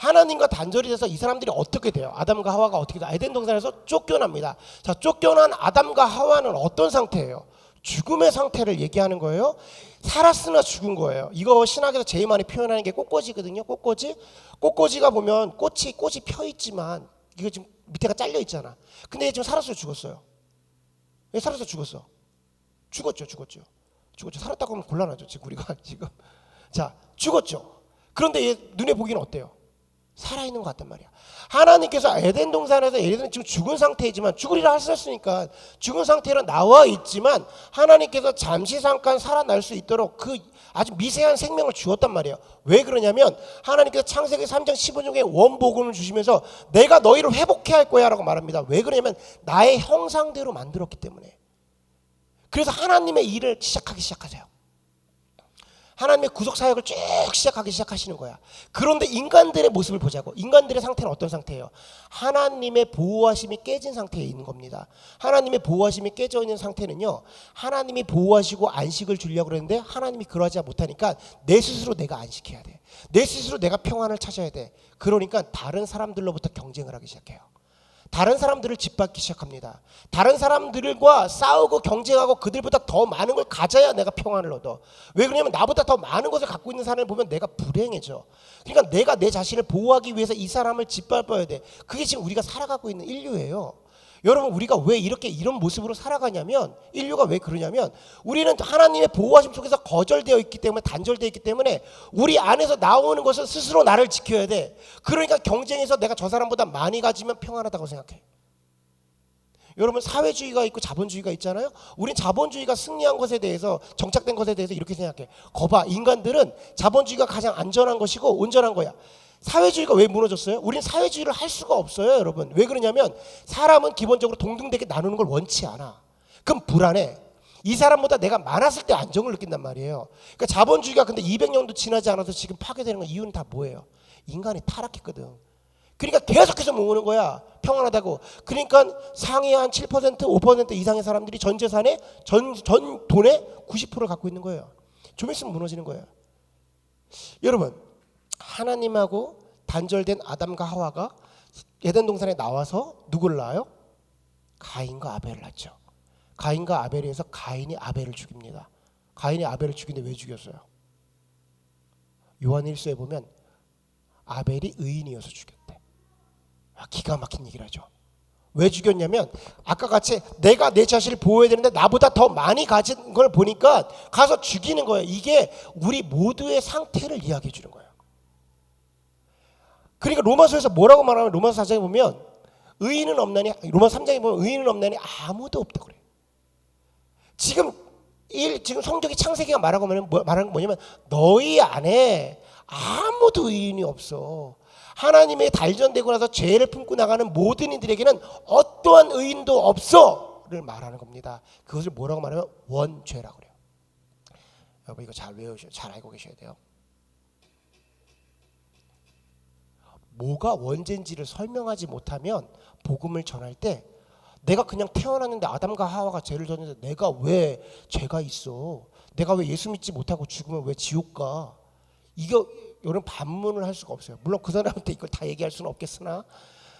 Speaker 1: 하나님과 단절이 돼서 이 사람들이 어떻게 돼요? 아담과 하와가 어떻게 돼요? 에덴 동산에서 쫓겨납니다. 자, 쫓겨난 아담과 하와는 어떤 상태예요? 죽음의 상태를 얘기하는 거예요. 살았으나 죽은 거예요. 이거 신학에서 제일 많이 표현하는 게 꽃꽂이거든요. 꽃꽂이가 보면 꽃이 펴 있지만 이거 지금 밑에가 잘려 있잖아. 근데 얘 지금 살았어요, 죽었어요? 얘 살았어, 죽었어? 죽었죠. 살았다고 하면 곤란하죠, 지금 우리가 지금. 자, 죽었죠. 그런데 얘 눈에 보기는 어때요? 살아있는 것 같단 말이야. 하나님께서 에덴 동산에서 얘네들은 지금 죽은 상태이지만 죽으리라 하셨으니까 죽은 상태로 나와 있지만 하나님께서 잠시 잠깐 살아날 수 있도록 그 아주 미세한 생명을 주었단 말이에요. 왜 그러냐면 하나님께서 창세기 3장 15절에 원복음을 주시면서 내가 너희를 회복해 할 거야 라고 말합니다. 왜 그러냐면 나의 형상대로 만들었기 때문에. 그래서 하나님의 일을 시작하세요. 하나님의 구속 사역을 쭉 시작하시는 거야. 그런데 인간들의 모습을 보자고. 인간들의 상태는 어떤 상태예요? 하나님의 보호하심이 깨진 상태에 있는 겁니다. 하나님의 보호하심이 깨져 있는 상태는요, 하나님이 보호하시고 안식을 주려고 그러는데 하나님이 그러하지 못하니까 내 스스로 내가 안식해야 돼. 내 스스로 내가 평안을 찾아야 돼. 그러니까 다른 사람들로부터 경쟁을 하기 시작해요. 다른 사람들을 짓밟기 시작합니다. 다른 사람들과 싸우고 경쟁하고 그들보다 더 많은 걸 가져야 내가 평안을 얻어. 왜 그러냐면 나보다 더 많은 것을 갖고 있는 사람을 보면 내가 불행해져. 그러니까 내가 내 자신을 보호하기 위해서 이 사람을 짓밟아야 돼. 그게 지금 우리가 살아가고 있는 인류예요. 여러분, 우리가 왜 이런 모습으로 살아가냐면, 인류가 왜 그러냐면 우리는 하나님의 보호하심 속에서 거절되어 있기 때문에, 단절되어 있기 때문에 우리 안에서 나오는 것은 스스로 나를 지켜야 돼. 그러니까 경쟁에서 내가 저 사람보다 많이 가지면 평안하다고 생각해. 여러분, 사회주의가 있고 자본주의가 있잖아요. 우린 자본주의가 승리한 것에 대해서, 정착된 것에 대해서 이렇게 생각해. 거봐, 인간들은 자본주의가 가장 안전한 것이고 온전한 거야. 사회주의가 왜 무너졌어요? 우린 사회주의를 할 수가 없어요, 여러분. 왜 그러냐면 사람은 기본적으로 동등되게 나누는 걸 원치 않아. 그럼 불안해. 이 사람보다 내가 많았을 때 안정을 느낀단 말이에요. 그러니까 자본주의가 근데 200년도 지나지 않아서 지금 파괴되는 건 이유는 다 뭐예요? 인간이 타락했거든. 그러니까 계속해서 모으는 거야, 평안하다고. 그러니까 상위 한 7%, 5% 이상의 사람들이 전 재산의 전 돈의 90%를 갖고 있는 거예요. 좀 있으면 무너지는 거예요. 여러분, 하나님하고 단절된 아담과 하와가 에덴 동산에 나와서 누구를 낳아요? 가인과 아벨을 낳죠. 가인과 아벨에 의해서 가인이 아벨을 죽입니다. 가인이 아벨을 죽이는데 왜 죽였어요? 요한 1서에 보면 아벨이 의인이어서 죽였대. 기가 막힌 얘기를 하죠. 왜 죽였냐면 아까 같이 내가 내 자신을 보호해야 되는데 나보다 더 많이 가진 걸 보니까 가서 죽이는 거예요. 이게 우리 모두의 상태를 이야기해 주는 거예요. 그러니까 로마서에서 뭐라고 말하면, 로마서 4장에 보면 의인은 없나니, 로마서 3장에 보면 의인은 없나니 아무도 없다고 그래요. 지금 성경이 창세기가 말하는 건 뭐냐면 너희 안에 아무도 의인이 없어. 하나님의 단절되고 나서 죄를 품고 나가는 모든 이들에게는 어떠한 의인도 없어를 말하는 겁니다. 그것을 뭐라고 말하면 원죄라고 그래요. 여러분, 이거 잘 알고 계셔야 돼요. 뭐가 원죄인지를 설명하지 못하면 복음을 전할 때 내가 그냥 태어났는데 아담과 하와가 죄를 졌는데 내가 왜 죄가 있어? 내가 왜 예수 믿지 못하고 죽으면 왜 지옥 가? 이거 여러분 반문을 할 수가 없어요. 물론 그 사람한테 이걸 다 얘기할 수는 없겠으나,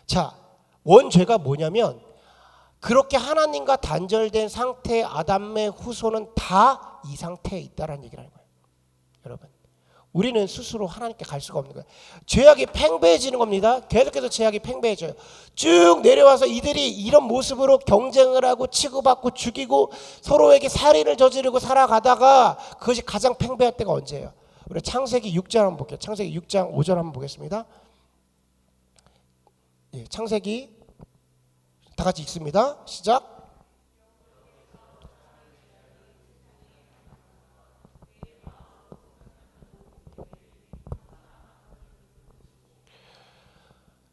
Speaker 1: 자, 원죄가 뭐냐면 그렇게 하나님과 단절된 상태의 아담의 후손은 다 이 상태에 있다라는 얘기를 하는 거예요. 여러분, 우리는 스스로 하나님께 갈 수가 없는 거예요. 죄악이 팽배해지는 겁니다. 계속해서 죄악이 팽배해져요. 쭉 내려와서 이들이 이런 모습으로 경쟁을 하고 치고받고 죽이고 서로에게 살인을 저지르고 살아가다가 그것이 가장 팽배할 때가 언제예요? 우리 창세기 6장 한번 볼게요. 창세기 6장 5절 한번 보겠습니다. 예, 창세기 다 같이 읽습니다. 시작.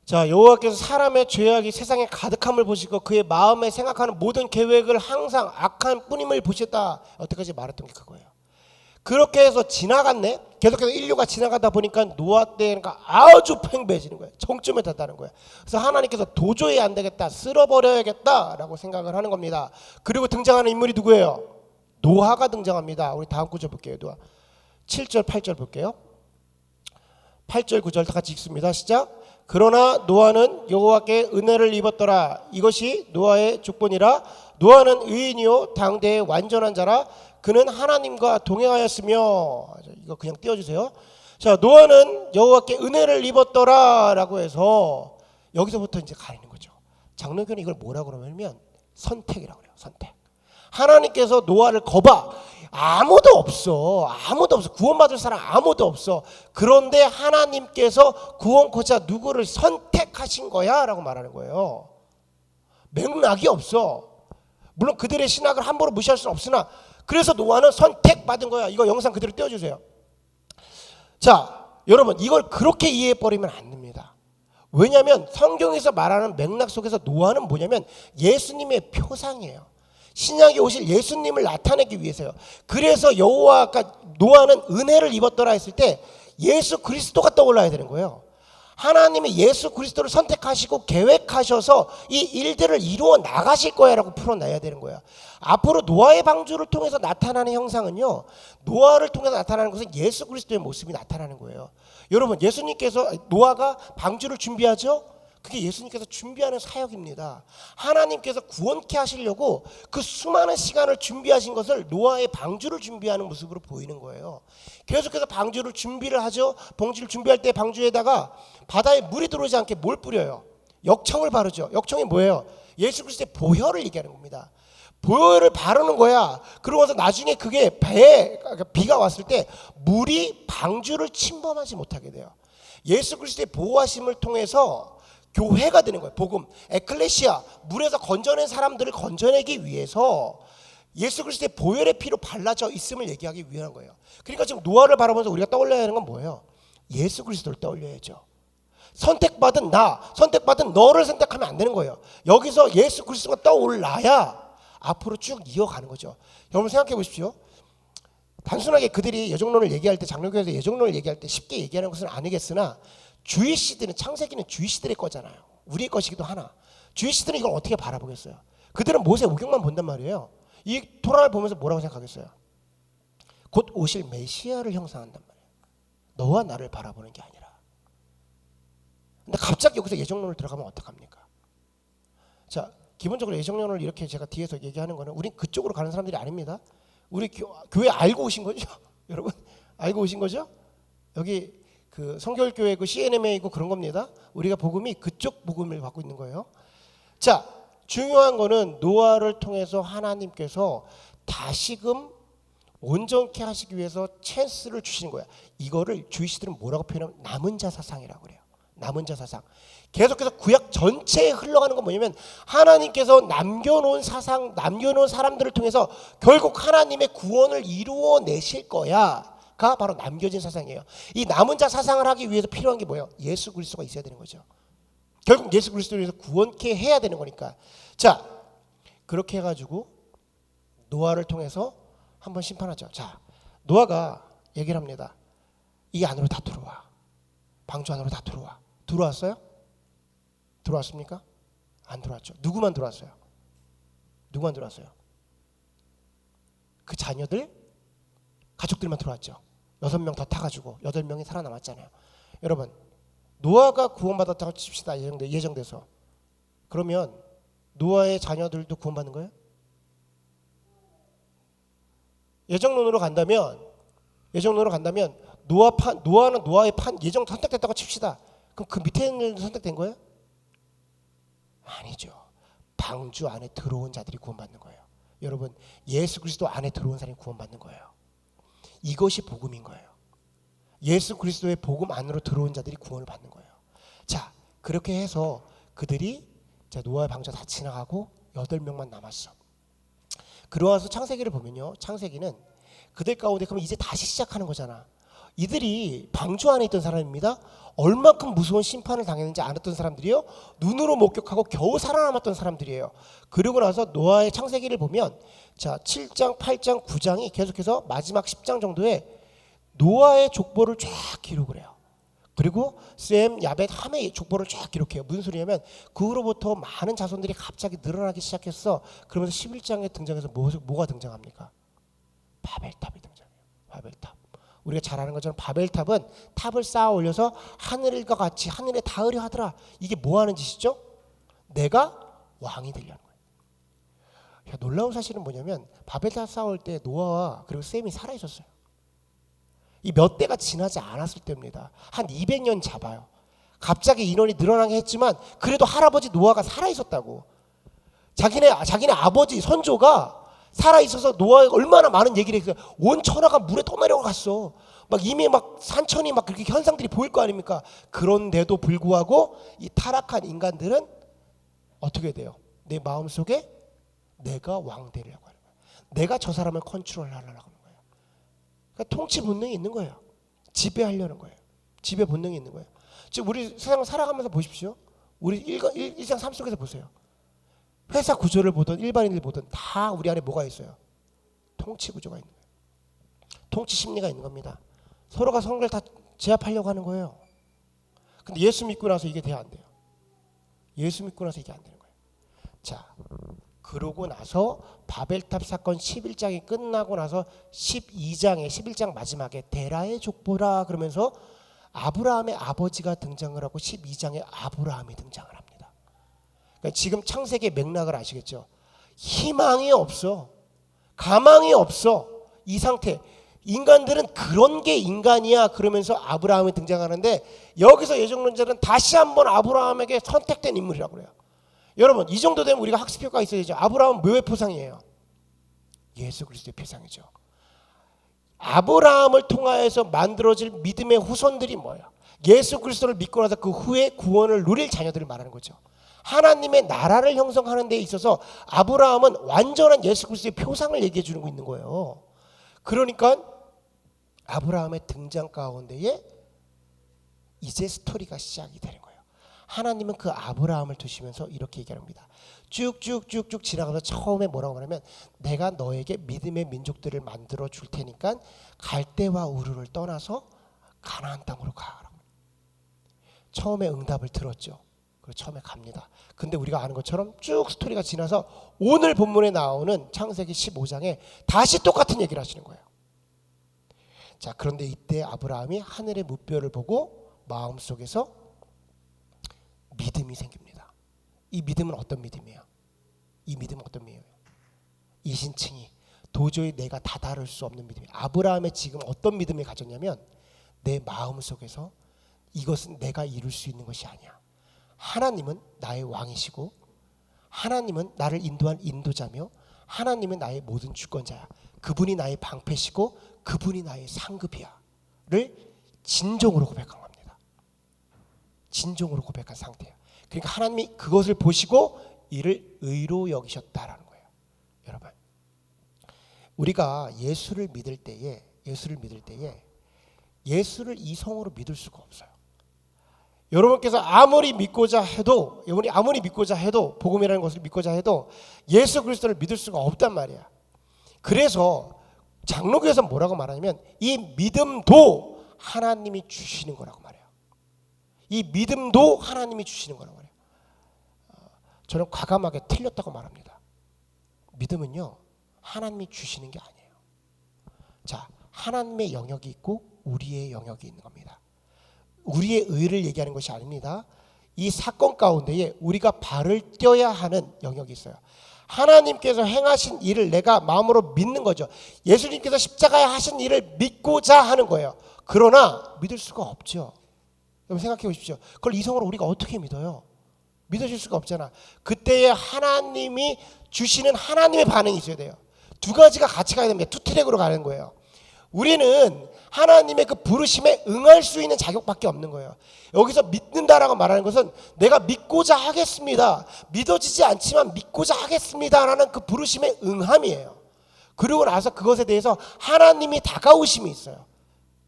Speaker 1: 자, 여호와께서 사람의 죄악이 세상에 가득함을 보시고 그의 마음에 생각하는 모든 계획을 항상 악한 뿐임을 보셨다. 여태까지 말했던 게 그거예요. 그렇게 해서 지나갔네. 계속해서 인류가 지나가다 보니까 노아 때가 아주 팽배해지는 거예요. 정점에達다는 거예요. 그래서 하나님께서 도저히 안 되겠다, 쓸어버려야겠다라고 생각을 하는 겁니다. 그리고 등장하는 인물이 누구예요? 노아가 등장합니다. 우리 다음 구절 볼게요. 노아 7절 8절 볼게요. 8절 9절 다 같이 읽습니다. 시작. 그러나 노아는 여호와께 은혜를 입었더라. 이것이 노아의 족본이라. 노아는 의인이요 당대의 완전한 자라. 그는 하나님과 동행하였으며. 이거 그냥 띄워주세요. 자, 노아는 여호와께 은혜를 입었더라라고 해서 여기서부터 이제 가리는 거죠. 장로교는 이걸 뭐라고 그러냐면 선택이라고 그래요. 선택. 하나님께서 노아를 거봐. 아무도 없어. 구원받을 사람 아무도 없어. 그런데 하나님께서 구원코자 누구를 선택하신 거야 라고 말하는 거예요. 맥락이 없어. 물론 그들의 신학을 함부로 무시할 수는 없으나 그래서 노아는 선택받은 거야. 이거 영상 그대로 띄워주세요. 자, 여러분 이걸 그렇게 이해해버리면 안 됩니다. 왜냐하면 성경에서 말하는 맥락 속에서 노아는 뭐냐면 예수님의 표상이에요. 신약에 오실 예수님을 나타내기 위해서요. 그래서 여호와가 노아는 은혜를 입었더라 했을 때 예수 그리스도가 떠올라야 되는 거예요. 하나님이 예수 그리스도를 선택하시고 계획하셔서 이 일들을 이루어 나가실 거야라고 풀어내야 되는 거야. 앞으로 노아의 방주를 통해서 나타나는 형상은요, 노아를 통해서 나타나는 것은 예수 그리스도의 모습이 나타나는 거예요. 여러분, 예수님께서 노아가 방주를 준비하죠? 그게 예수님께서 준비하는 사역입니다. 하나님께서 구원케 하시려고 그 수많은 시간을 준비하신 것을 노아의 방주를 준비하는 모습으로 보이는 거예요. 계속해서 방주를 준비를 하죠. 방주를 준비할 때 방주에다가 바다에 물이 들어오지 않게 뭘 뿌려요? 역청을 바르죠. 역청이 뭐예요? 예수 그리스도의 보혈을 얘기하는 겁니다. 보혈을 바르는 거야. 그러고서 나중에 그게 배에 비가 왔을 때 물이 방주를 침범하지 못하게 돼요. 예수 그리스도의 보호하심을 통해서 교회가 되는 거예요. 복음, 에클레시아, 물에서 건져낸 사람들을 건져내기 위해서 예수 그리스도의 보혈의 피로 발라져 있음을 얘기하기 위한 거예요. 그러니까 지금 노아를 바라보면서 우리가 떠올려야 하는 건 뭐예요? 예수 그리스도를 떠올려야죠. 선택받은 나, 선택받은 너를 선택하면 안 되는 거예요. 여기서 예수 그리스도가 떠올라야 앞으로 쭉 이어가는 거죠. 여러분 생각해 보십시오. 단순하게 그들이 예정론을 얘기할 때, 장로교에서 예정론을 얘기할 때 쉽게 얘기하는 것은 아니겠으나 주이시들은, 창세기는 주이시들의 거잖아요. 우리의 것이기도 하나 주이시들은 이걸 어떻게 바라보겠어요? 그들은 모세 오경만 본단 말이에요. 이 토라를 보면서 뭐라고 생각하겠어요? 곧 오실 메시아를 형상한단 말이에요. 너와 나를 바라보는 게 아니라. 근데 갑자기 여기서 예정론을 들어가면 어떡합니까? 자, 기본적으로 예정론을 이렇게 제가 뒤에서 얘기하는 거는 우린 그쪽으로 가는 사람들이 아닙니다. 우리 교회 알고 오신 거죠? 여러분 알고 오신 거죠? 여기 그 성결교회 그 CNMA이고 그런 겁니다. 우리가 복음이 그쪽 복음을 받고 있는 거예요. 자, 중요한 거는 노아를 통해서 하나님께서 다시금 온전케 하시기 위해서 찬스를 주시는 거야. 이거를 주이시들은 뭐라고 표현하면 남은 자 사상이라고 그래요. 남은 자 사상. 계속해서 구약 전체에 흘러가는 건 뭐냐면 하나님께서 남겨놓은 사상, 남겨놓은 사람들을 통해서 결국 하나님의 구원을 이루어 내실 거야 가 바로 남겨진 사상이에요. 이 남은 자 사상을 하기 위해서 필요한 게 뭐예요? 예수 그리스도가 있어야 되는 거죠. 결국 예수 그리스도를 위해서 구원케 해야 되는 거니까. 자, 그렇게 해가지고 노아를 통해서 한번 심판하죠. 자, 노아가 얘기를 합니다. 이 안으로 다 들어와. 방주 안으로 다 들어와. 들어왔어요? 들어왔습니까? 안 들어왔죠. 누구만 들어왔어요? 누구만 들어왔어요? 그 자녀들, 가족들만 들어왔죠. 6명 더 타가지고 8명이 살아남았잖아요. 여러분, 노아가 구원받았다고 칩시다. 예정돼서. 그러면 노아의 자녀들도 구원받는 거예요? 예정론으로 간다면 노아는 노아의 판 예정 선택됐다고 칩시다. 그럼 그 밑에 있는 선택된 거예요? 아니죠. 방주 안에 들어온 자들이 구원받는 거예요. 여러분, 예수 그리스도 안에 들어온 사람이 구원받는 거예요. 이것이 복음인 거예요. 예수 그리스도의 복음 안으로 들어온 자들이 구원을 받는 거예요. 자, 그렇게 해서 그들이 노아의 방주 다 지나가고 8명만 남았어. 그러와서 창세기를 보면요, 창세기는 그들 가운데 그럼 이제 다시 시작하는 거잖아. 이들이 방주 안에 있던 사람입니다. 얼만큼 무서운 심판을 당했는지 알았던 사람들이요, 눈으로 목격하고 겨우 살아남았던 사람들이에요. 그리고 나서 노아의 창세기를 보면 자 7장, 8장, 9장이 계속해서 마지막 10장 정도에 노아의 족보를 쫙 기록을 해요. 그리고 셈, 야벳, 함의 족보를 쫙 기록해요. 무슨 소리냐면 그 후로부터 많은 자손들이 갑자기 늘어나기 시작했어. 그러면서 11장에 등장해서 뭐가 등장합니까? 바벨탑이 등장해요. 바벨탑. 우리가 잘 아는 것처럼 바벨탑은 탑을 쌓아 올려서 하늘과 같이 하늘에 닿으려 하더라. 이게 뭐 하는 짓이죠? 내가 왕이 되려는 거예요. 놀라운 사실은 뭐냐면 바벨탑 쌓을 때 노아와 그리고 셈이 살아 있었어요. 이 몇 대가 지나지 않았을 때입니다. 한 200년 잡아요. 갑자기 인원이 늘어나게 했지만 그래도 할아버지 노아가 살아 있었다고. 자기네 아버지 선조가 살아 있어서 노아가 얼마나 많은 얘기를 했어요. 온 천하가 물에 떠내려갔어. 막 이미 막 산천이 막 그렇게 현상들이 보일 거 아닙니까? 그런데도 불구하고 이 타락한 인간들은 어떻게 돼요? 내 마음속에 내가 왕 되려고 하는 거예요. 내가 저 사람을 컨트롤하려고 하는 거예요. 그러니까 통치 본능이 있는 거예요. 지배하려는 거예요. 지배 본능이 있는 거예요. 즉 우리 세상을 살아가면서 보십시오. 우리 일상 삶 속에서 보세요. 회사 구조를 보든 일반인들 보든 다 우리 안에 뭐가 있어요? 통치 구조가 있는 거예요. 통치 심리가 있는 겁니다. 서로가 성을 다 제압하려고 하는 거예요. 근데 예수 믿고 나서 이게 돼야 안 돼요. 예수 믿고 나서 이게 안 되는 거예요. 자, 그러고 나서 바벨탑 사건 11장이 끝나고 나서 11장 마지막에 데라의 족보라 그러면서 아브라함의 아버지가 등장을 하고 12장에 아브라함이 등장을 합니다. 그러니까 지금 창세기의 맥락을 아시겠죠? 희망이 없어. 가망이 없어. 이 상태. 인간들은 그런 게 인간이야 그러면서 아브라함이 등장하는데 여기서 예정론자는 다시 한번 아브라함에게 선택된 인물이라고 그래요. 여러분 이 정도 되면 우리가 학습효과가 있어야죠. 아브라함은 뭐의 표상이에요? 예수 그리스도의 표상이죠. 아브라함을 통하여서 만들어질 믿음의 후손들이 뭐예요? 예수 그리스도를 믿고 나서 그 후에 구원을 누릴 자녀들을 말하는 거죠. 하나님의 나라를 형성하는 데 있어서 아브라함은 완전한 예수 그리스도의 표상을 얘기해 주는 거 있는 거예요. 그러니까 아브라함의 등장 가운데에 이제 스토리가 시작이 되는 거예요. 하나님은 그 아브라함을 두시면서 이렇게 얘기합니다. 쭉쭉쭉쭉 지나가서 처음에 뭐라고 하냐면 내가 너에게 믿음의 민족들을 만들어 줄 테니까 갈대와 우르를 떠나서 가나안 땅으로 가라고. 처음에 응답을 들었죠. 그리고 처음에 갑니다. 근데 우리가 아는 것처럼 쭉 스토리가 지나서 오늘 본문에 나오는 창세기 15장에 다시 똑같은 얘기를 하시는 거예요. 자, 그런데 이때 아브라함이 하늘의 무뼈를 보고 마음속에서 믿음이 생깁니다. 이 믿음은 어떤 믿음이에요? 이 믿음은 어떤 믿음이에요? 이신칭이 도저히 내가 다다를 수 없는 믿음이에요. 아브라함의 지금 어떤 믿음을 가졌냐면 내 마음속에서 이것은 내가 이룰 수 있는 것이 아니야. 하나님은 나의 왕이시고 하나님은 나를 인도한 인도자며 하나님은 나의 모든 주권자야. 그분이 나의 방패시고 그분이 나의 상급이야 를 진정으로 고백한 겁니다. 진정으로 고백한 상태야. 그러니까 하나님이 그것을 보시고 이를 의로 여기셨다라는 거예요. 여러분 우리가 예수를 믿을 때에 예수를 이성으로 믿을 수가 없어요. 여러분께서 아무리 믿고자 해도 복음이라는 것을 믿고자 해도 예수 그리스도를 믿을 수가 없단 말이야. 그래서 장로교에서 뭐라고 말하냐면 이 믿음도 하나님이 주시는 거라고 말해요. 이 믿음도 하나님이 주시는 거라고 말해요. 저는 과감하게 틀렸다고 말합니다. 믿음은요 하나님이 주시는 게 아니에요. 자, 하나님의 영역이 있고 우리의 영역이 있는 겁니다. 우리의 의를 얘기하는 것이 아닙니다. 이 사건 가운데에 우리가 발을 떼어야 하는 영역이 있어요. 하나님께서 행하신 일을 내가 마음으로 믿는 거죠. 예수님께서 십자가에 하신 일을 믿고자 하는 거예요. 그러나 믿을 수가 없죠. 여러분 생각해 보십시오. 그걸 이성으로 우리가 어떻게 믿어요? 믿어질 수가 없잖아. 그때에 하나님이 주시는 하나님의 반응이 있어야 돼요. 두 가지가 같이 가야 됩니다. 투 트랙으로 가는 거예요. 우리는 하나님의 그 부르심에 응할 수 있는 자격밖에 없는 거예요. 여기서 믿는다라고 말하는 것은 내가 믿고자 하겠습니다. 믿어지지 않지만 믿고자 하겠습니다라는 그 부르심에 응함이에요. 그리고 나서 그것에 대해서 하나님이 다가오심이 있어요.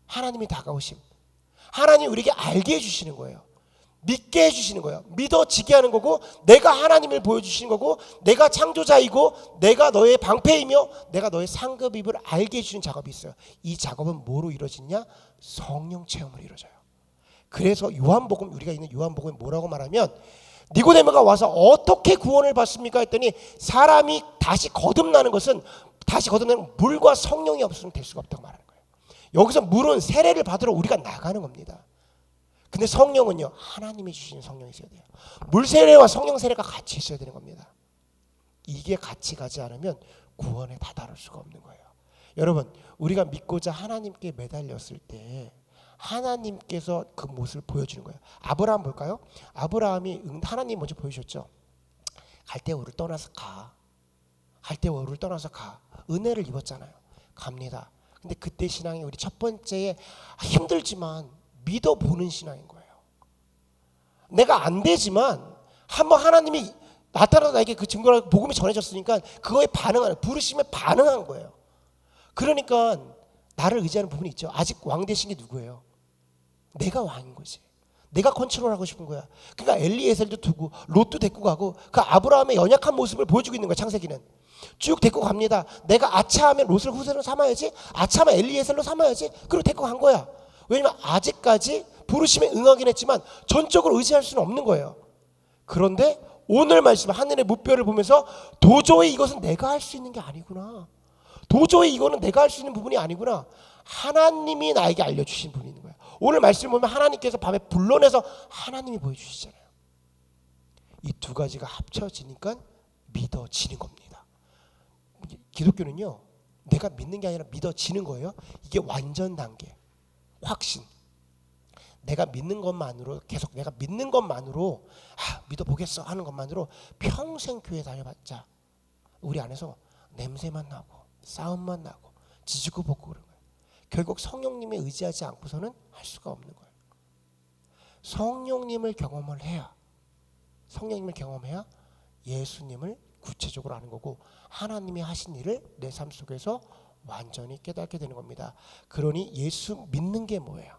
Speaker 1: 하나님이 다가오심. 하나님이 우리에게 알게 해주시는 거예요. 믿게 해주시는 거예요. 믿어지게 하는 거고 내가 하나님을 보여주시는 거고 내가 창조자이고 내가 너의 방패이며 내가 너의 상급임을 알게 해주는 작업이 있어요. 이 작업은 뭐로 이루어지냐? 성령 체험으로 이루어져요. 그래서 요한복음 우리가 있는 요한복음이 뭐라고 말하면 니고데모가 와서 어떻게 구원을 받습니까? 했더니 사람이 다시 거듭나는 물과 성령이 없으면 될 수가 없다고 말하는 거예요. 여기서 물은 세례를 받으러 우리가 나가는 겁니다. 근데 성령은요, 하나님이 주시는 성령이 있어야 돼요. 물 세례와 성령 세례가 같이 있어야 되는 겁니다. 이게 같이 가지 않으면 구원에 다다를 수가 없는 거예요. 여러분, 우리가 믿고자 하나님께 매달렸을 때 하나님께서 그 모습을 보여주는 거예요. 아브라함 볼까요? 아브라함이 하나님 먼저 보여주셨죠. 갈대우를 떠나서 가. 갈대우를 떠나서 가. 은혜를 입었잖아요. 갑니다. 근데 그때 신앙이 우리 첫 번째에 힘들지만 믿어보는 신앙인 거예요. 내가 안 되지만 한번 하나님이 나타나서 나에게 그 증거를 복음이 전해졌으니까 그거에 반응하는, 부르심에 반응한 거예요. 그러니까 나를 의지하는 부분이 있죠. 아직 왕 되신 게 누구예요? 내가 왕인 거지. 내가 컨트롤하고 싶은 거야. 그러니까 엘리에셀도 두고 롯도 데리고 가고 그 아브라함의 연약한 모습을 보여주고 있는 거야. 창세기는 쭉 데리고 갑니다. 내가 아차하면 롯을 후손으로 삼아야지, 아차하면 엘리에셀로 삼아야지. 그리고 데리고 간 거야. 왜냐면 아직까지 부르심에 응하긴 했지만 전적으로 의지할 수는 없는 거예요. 그런데 오늘 말씀 하늘의 무뼈를 보면서 도저히 이것은 내가 할 수 있는 게 아니구나. 도저히 이거는 내가 할 수 있는 부분이 아니구나. 하나님이 나에게 알려주신 부분이 있는 거예요. 오늘 말씀을 보면 하나님께서 밤에 불러내서 하나님이 보여주시잖아요. 이 두 가지가 합쳐지니까 믿어지는 겁니다. 기독교는요, 내가 믿는 게 아니라 믿어지는 거예요. 이게 완전 단계, 확신. 내가 믿는 것만으로, 계속 내가 믿는 것만으로 믿어보겠어 하는 것만으로 평생 교회 다녀봤자 우리 안에서 냄새만 나고 싸움만 나고 지지고 볶고 그런 거예요. 결국 성령님에 의지하지 않고서는 할 수가 없는 거예요. 성령님을 경험해야 예수님을 구체적으로 아는 거고 하나님이 하신 일을 내 삶 속에서 완전히 깨닫게 되는 겁니다. 그러니 예수 믿는 게 뭐예요?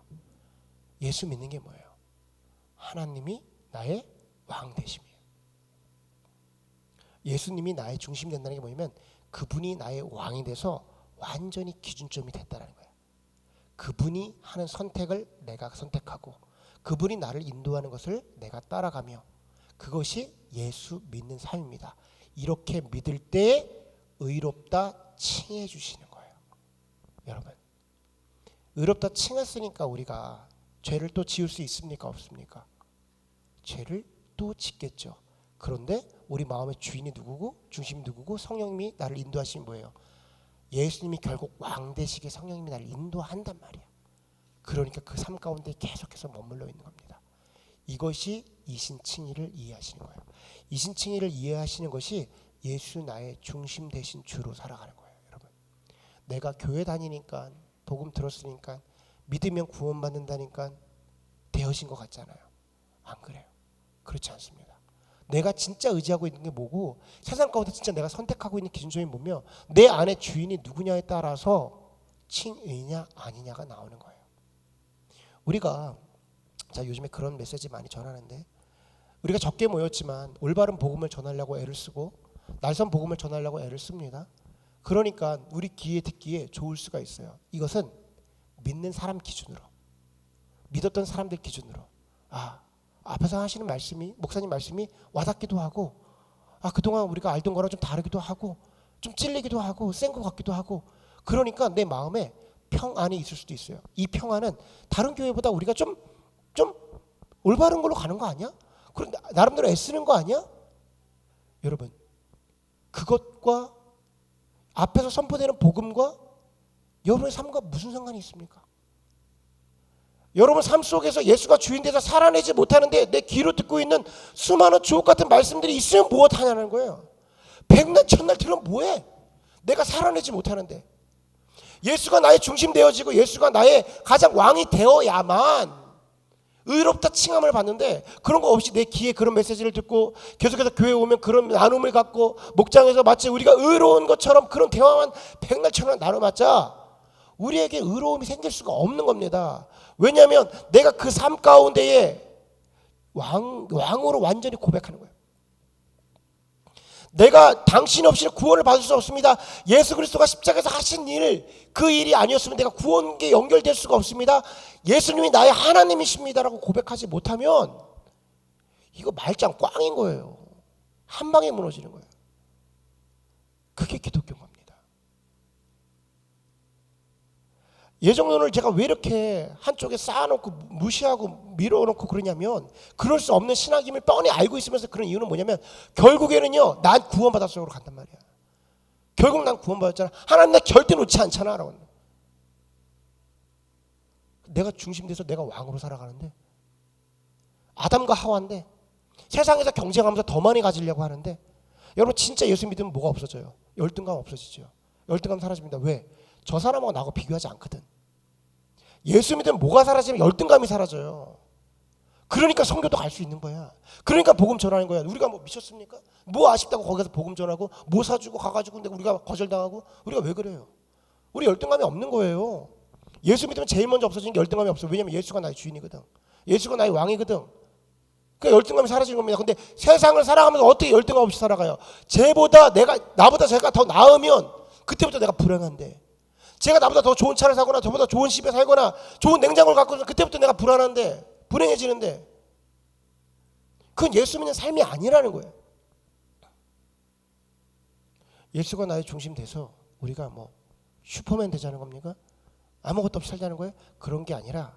Speaker 1: 예수 믿는 게 뭐예요? 하나님이 나의 왕 되심이에요. 예수님이 나의 중심 된다는 게 뭐냐면 그분이 나의 왕이 돼서 완전히 기준점이 됐다는 거예요. 그분이 하는 선택을 내가 선택하고 그분이 나를 인도하는 것을 내가 따라가며 그것이 예수 믿는 삶입니다. 이렇게 믿을 때 의롭다 칭해 주시는 거예요. 여러분, 의롭다 칭했으니까 우리가 죄를 또 지을 수 있습니까? 없습니까? 죄를 또 짓겠죠. 그런데 우리 마음의 주인이 누구고 중심이 누구고 성령님이 나를 인도하시는 뭐예요? 예수님이 결국 왕 되시게 성령님이 나를 인도한단 말이야. 그러니까 그 삶 가운데 계속해서 머물러 있는 겁니다. 이것이 이신칭의를 이해하시는 거예요. 이신칭의를 이해하시는 것이 예수 나의 중심 되신 주로 살아가는 거예요. 여러분, 내가 교회 다니니까 복음 들었으니까 믿으면 구원받는다니까 되어진 것 같잖아요. 안 그래요. 그렇지 않습니다. 내가 진짜 의지하고 있는 게 뭐고 세상 가운데 진짜 내가 선택하고 있는 기준점이 뭐며 내 안에 주인이 누구냐에 따라서 칭의냐 아니냐가 나오는 거예요. 우리가 요즘에 그런 메시지 많이 전하는데 우리가 적게 모였지만 올바른 복음을 전하려고 애를 쓰고 날선 복음을 전하려고 애를 씁니다. 그러니까 우리 귀에 듣기에 좋을 수가 있어요. 이것은 믿는 사람 기준으로, 믿었던 사람들 기준으로 앞에서 하시는 말씀이, 목사님 말씀이 와닿기도 하고 그동안 우리가 알던 거랑 좀 다르기도 하고 좀 찔리기도 하고 센 것 같기도 하고 그러니까 내 마음에 평안이 있을 수도 있어요. 이 평안은 다른 교회보다 우리가 좀 올바른 걸로 가는 거 아니야? 그런데 나름대로 애쓰는 거 아니야? 여러분, 그것과 앞에서 선포되는 복음과 여러분의 삶과 무슨 상관이 있습니까? 여러분 삶 속에서 예수가 주인 돼서 살아내지 못하는데 내 귀로 듣고 있는 수많은 주옥 같은 말씀들이 있으면 무엇하냐는 거예요. 백날 천날 들으면 뭐해? 내가 살아내지 못하는데 예수가 나의 중심 되어지고 예수가 나의 가장 왕이 되어야만 의롭다 칭함을 받는데 그런 거 없이 내 귀에 그런 메시지를 듣고 계속해서 교회에 오면 그런 나눔을 갖고 목장에서 마치 우리가 의로운 것처럼 그런 대화만 백날 천날 나눠봤자 우리에게 의로움이 생길 수가 없는 겁니다. 왜냐하면 내가 그 삶 가운데에 왕으로 완전히 고백하는 거예요. 내가 당신 없이는 구원을 받을 수 없습니다. 예수 그리스도가 십자가에서 하신 일, 그 일이 아니었으면 내가 구원에 연결될 수가 없습니다. 예수님이 나의 하나님이십니다라고 고백하지 못하면 이거 말짱 꽝인 거예요. 한 방에 무너지는 거예요. 그게 기독교인 겁니다. 예정론을 제가 왜 이렇게 한쪽에 쌓아놓고 무시하고 밀어놓고 그러냐면, 그럴 수 없는 신학임을 뻔히 알고 있으면서 그런 이유는 뭐냐면, 결국에는요, 난 구원받았어로 간단 말이야. 결국 난 구원받았잖아. 하나님 나 절대 놓지 않잖아. 라고. 내가 중심돼서 내가 왕으로 살아가는데, 아담과 하와인데, 세상에서 경쟁하면서 더 많이 가지려고 하는데, 여러분 진짜 예수 믿으면 뭐가 없어져요? 열등감 없어지죠. 열등감 사라집니다. 왜? 저 사람하고 나하고 비교하지 않거든. 예수 믿으면 뭐가 사라지면 열등감이 사라져요. 그러니까 성교도 갈 수 있는 거야. 그러니까 복음 전하는 거야. 우리가 뭐 미쳤습니까? 뭐 아쉽다고 거기 가서 복음 전하고 뭐 사주고 가가지고 근데 우리가 거절당하고, 우리가 왜 그래요? 우리 열등감이 없는 거예요. 예수 믿으면 제일 먼저 없어지는 게 열등감이 없어. 왜냐면 예수가 나의 주인이거든. 예수가 나의 왕이거든. 그러니까 열등감이 사라지는 겁니다. 근데 세상을 살아가면서 어떻게 열등감 없이 살아가요? 나보다 제가 더 나으면 그때부터 내가 불안한데, 제가 나보다 더 좋은 차를 사거나 저보다 좋은 집에 살거나 좋은 냉장고를 갖고 있으면 그때부터 내가 불안한데, 불행해지는데, 그건 예수 믿는 삶이 아니라는 거예요. 예수가 나의 중심 돼서 우리가 뭐 슈퍼맨 되자는 겁니까? 아무것도 없이 살자는 거예요? 그런 게 아니라,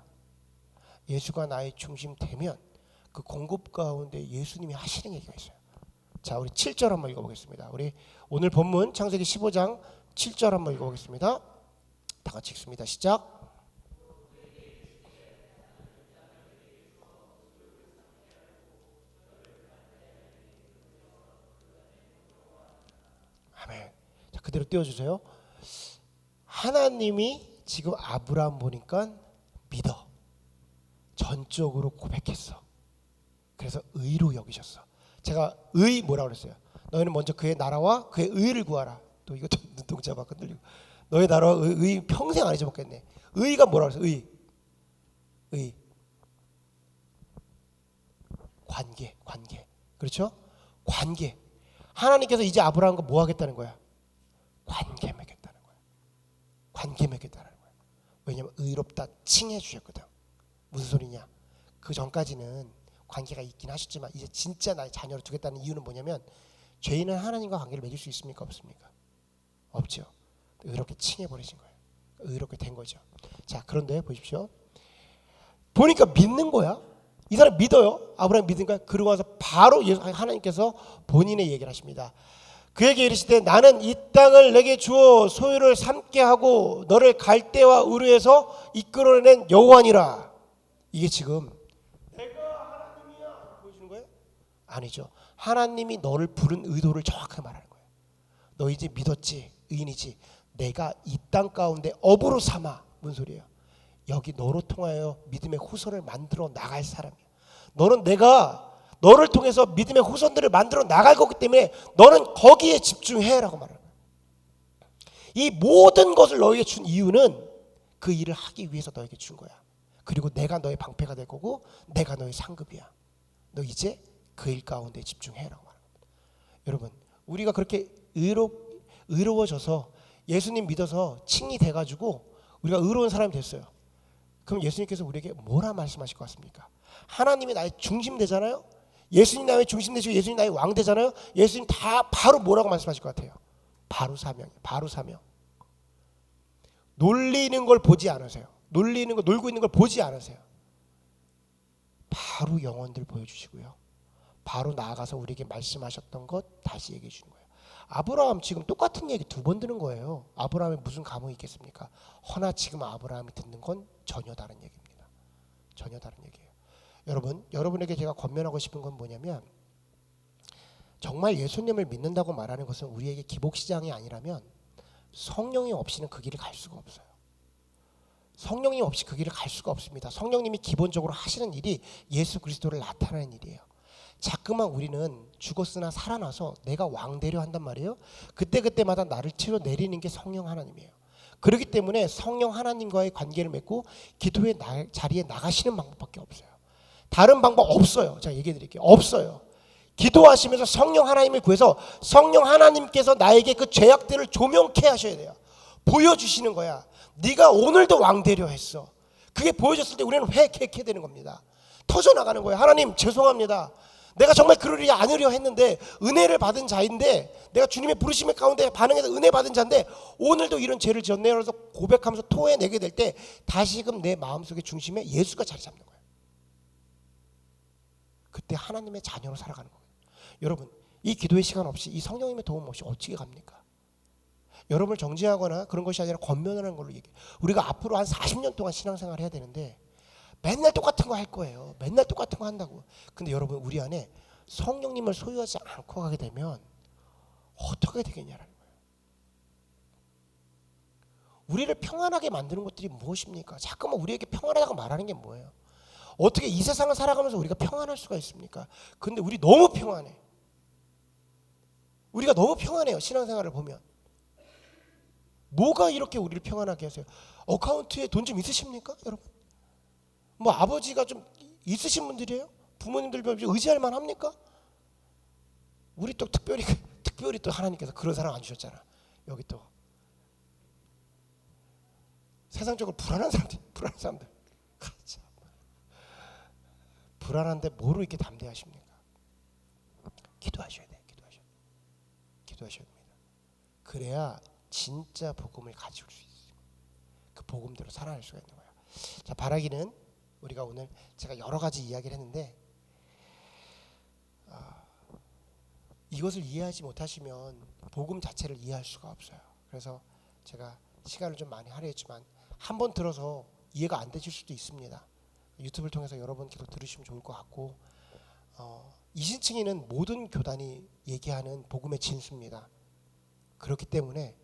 Speaker 1: 예수가 나의 중심 되면 그 공급 가운데 예수님이 하시는 얘기가 있어요. 자, 우리 7절 한번 읽어보겠습니다. 우리 오늘 본문 창세기 15장 7절 한번 읽어보겠습니다. 다 같이 읽습니다. 시작. 아멘. 자, 그대로 띄워주세요. 하나님이 지금 아브라함 보니까 믿어. 전적으로 고백했어. 그래서 의로 여기셨어. 제가 의 뭐라고 그랬어요? 너희는 먼저 그의 나라와 그의 의를 구하라. 또 이거 눈동자 막 흔들리고. 너희 나라와 의 평생 안 잊어먹겠네. 의가 뭐라고 그랬어요? 의. 관계. 그렇죠? 관계. 하나님께서 이제 아브라함과 뭐 하겠다는 거야? 관계 맺겠다는 거야. 관계 맺겠다는 거야. 왜냐면 의롭다 칭해 주셨거든. 무슨 소리냐? 그 전까지는 관계가 있긴 하셨지만 이제 진짜 나의 자녀로 두겠다는 이유는 뭐냐면, 죄인은 하나님과 관계를 맺을 수 있습니까? 없습니까? 없죠. 의롭게 칭해 버리신 거예요. 의롭게 된 거죠. 자, 그런데 보십시오. 보니까 믿는 거야. 이 사람 믿어요. 아브라함 믿으니까. 그러고 와서 바로 하나님께서 본인의 얘기를 하십니다. 그에게 이르시되 나는 이 땅을 내게 주어 소유를 삼게 하고 너를 갈대와 우르에서 이끌어낸 여호와니라. 이게 지금 내가 하나님이야 보여주는 거예요? 아니죠. 하나님이 너를 부른 의도를 정확하게 말하는 거예요. 너 이제 믿었지? 의인이지? 내가 이 땅 가운데 업으로 삼아. 무슨 소리예요? 여기 너로 통하여 믿음의 후손을 만들어 나갈 사람이야. 내가 너를 통해서 믿음의 후손들을 만들어 나갈 거기 때문에 너는 거기에 집중해라고 말하는 거예요. 이 모든 것을 너에게 준 이유는 그 일을 하기 위해서 너에게 준 거야. 그리고 내가 너의 방패가 될 거고 내가 너의 상급이야. 너 이제 그 일 가운데 집중해라고 말하는 겁니다. 여러분, 우리가 그렇게 의로워져서 예수님 믿어서 칭이 돼가지고 우리가 의로운 사람이 됐어요. 그럼 예수님께서 우리에게 뭐라 말씀하실 것 같습니까? 하나님이 나의 중심 되잖아요. 예수님 나의 중심 되시고 예수님 나의 왕 되잖아요. 예수님 다 바로 뭐라고 말씀하실 것 같아요? 바로 사명이에요. 바로 사명. 놀리는 걸 보지 않으세요. 놀고 있는 걸 보지 않으세요. 바로 영혼들 보여주시고요. 바로 나아가서 우리에게 말씀하셨던 것 다시 얘기해 주는 거예요. 아브라함 지금 똑같은 얘기 2번 듣는 거예요. 아브라함이 무슨 감흥이 있겠습니까? 허나 지금 아브라함이 듣는 건 전혀 다른 얘기입니다. 전혀 다른 얘기예요. 여러분에게 제가 권면하고 싶은 건 뭐냐면, 정말 예수님을 믿는다고 말하는 것은 우리에게 기복시장이 아니라면 성령이 없이는 그 길을 갈 수가 없어요. 성령님 없이 그 길을 갈 수가 없습니다. 성령님이 기본적으로 하시는 일이 예수 그리스도를 나타내는 일이에요. 자꾸만 우리는 죽었으나 살아나서 내가 왕 되려 한단 말이에요. 그때마다 나를 치러 내리는 게 성령 하나님이에요. 그렇기 때문에 성령 하나님과의 관계를 맺고 기도의 자리에 나가시는 방법밖에 없어요. 다른 방법 없어요. 제가 얘기해 드릴게요. 없어요. 기도하시면서 성령 하나님을 구해서 성령 하나님께서 나에게 그 죄악들을 조명케 하셔야 돼요. 보여주시는 거야. 네가 오늘도 왕 되려 했어. 그게 보여졌을 때 우리는 획 되는 겁니다. 터져나가는 거예요. 하나님 죄송합니다. 내가 정말 그러려 않으려 했는데 은혜를 받은 자인데, 내가 주님의 부르심의 가운데 반응해서 은혜 받은 자인데 오늘도 이런 죄를 지었네요. 그래서 고백하면서 토해내게 될 때 다시금 내 마음속의 중심에 예수가 자리 잡는 거예요. 그때 하나님의 자녀로 살아가는 거예요. 여러분, 이 기도의 시간 없이, 이 성령님의 도움 없이 어떻게 갑니까? 여러분을 정죄하거나 그런 것이 아니라 권면하는 걸로 얘기해요. 우리가 앞으로 한 40년 동안 신앙생활을 해야 되는데 맨날 똑같은 거 할 거예요. 맨날 똑같은 거 한다고. 근데 여러분, 우리 안에 성령님을 소유하지 않고 가게 되면 어떻게 되겠냐라는 거예요. 우리를 평안하게 만드는 것들이 무엇입니까? 잠깐만 우리에게 평안하다고 말하는 게 뭐예요? 어떻게 이 세상을 살아가면서 우리가 평안할 수가 있습니까? 근데 우리 너무 평안해. 우리가 너무 평안해요. 신앙생활을 보면. 뭐가 이렇게 우리를 평안하게 하세요? 어카운트에 돈 좀 있으십니까? 여러분, 뭐 아버지가 좀 있으신 분들이에요? 부모님들 의지할 만합니까? 우리 또 특별히 또 하나님께서 그런 사람 안 주셨잖아. 여기 또 세상적으로 불안한 사람들 참. 불안한데 뭐로 이렇게 담대하십니까? 기도하셔야 돼. 기도하셔야 됩니다. 그래야 진짜 복음을 가지고 수 있어요. 그 복음대로 살아갈 수가 있는 거예요. 자, 바라기는 우리가 오늘 제가 여러 가지 이야기를 했는데 이것을 이해하지 못하시면 복음 자체를 이해할 수가 없어요. 그래서 제가 시간을 좀 많이 할애했지만 한 번 들어서 이해가 안 되실 수도 있습니다. 유튜브를 통해서 여러분 계속 들으시면 좋을 것 같고, 이신층에는 모든 교단이 얘기하는 복음의 진수입니다. 그렇기 때문에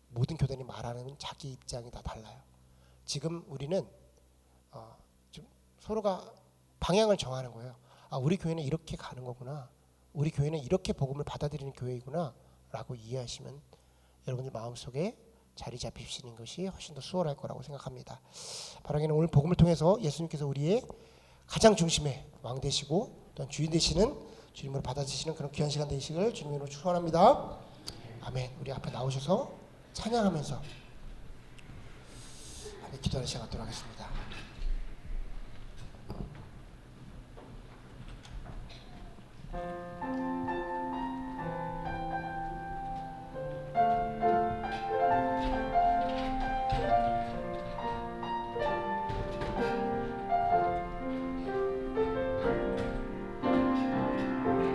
Speaker 1: 모든 교단이 말하는 자기 입장이 다 달라요. 지금 우리는 좀 서로가 방향을 정하는 거예요. 우리 교회는 이렇게 가는 거구나. 우리 교회는 이렇게 복음을 받아들이는 교회이구나 라고 이해하시면 여러분들 마음속에 자리 잡히시는 것이 훨씬 더 수월할 거라고 생각합니다. 바라기는 오늘 복음을 통해서 예수님께서 우리의 가장 중심에 왕 되시고 또한 주인 되시는, 주님으로 받아주시는 그런 귀한 시간 되시길 주님으로 축원합니다. 아멘. 우리 앞에 나오셔서 찬양하면서 기도하는 시간 갖도록 하겠습니다.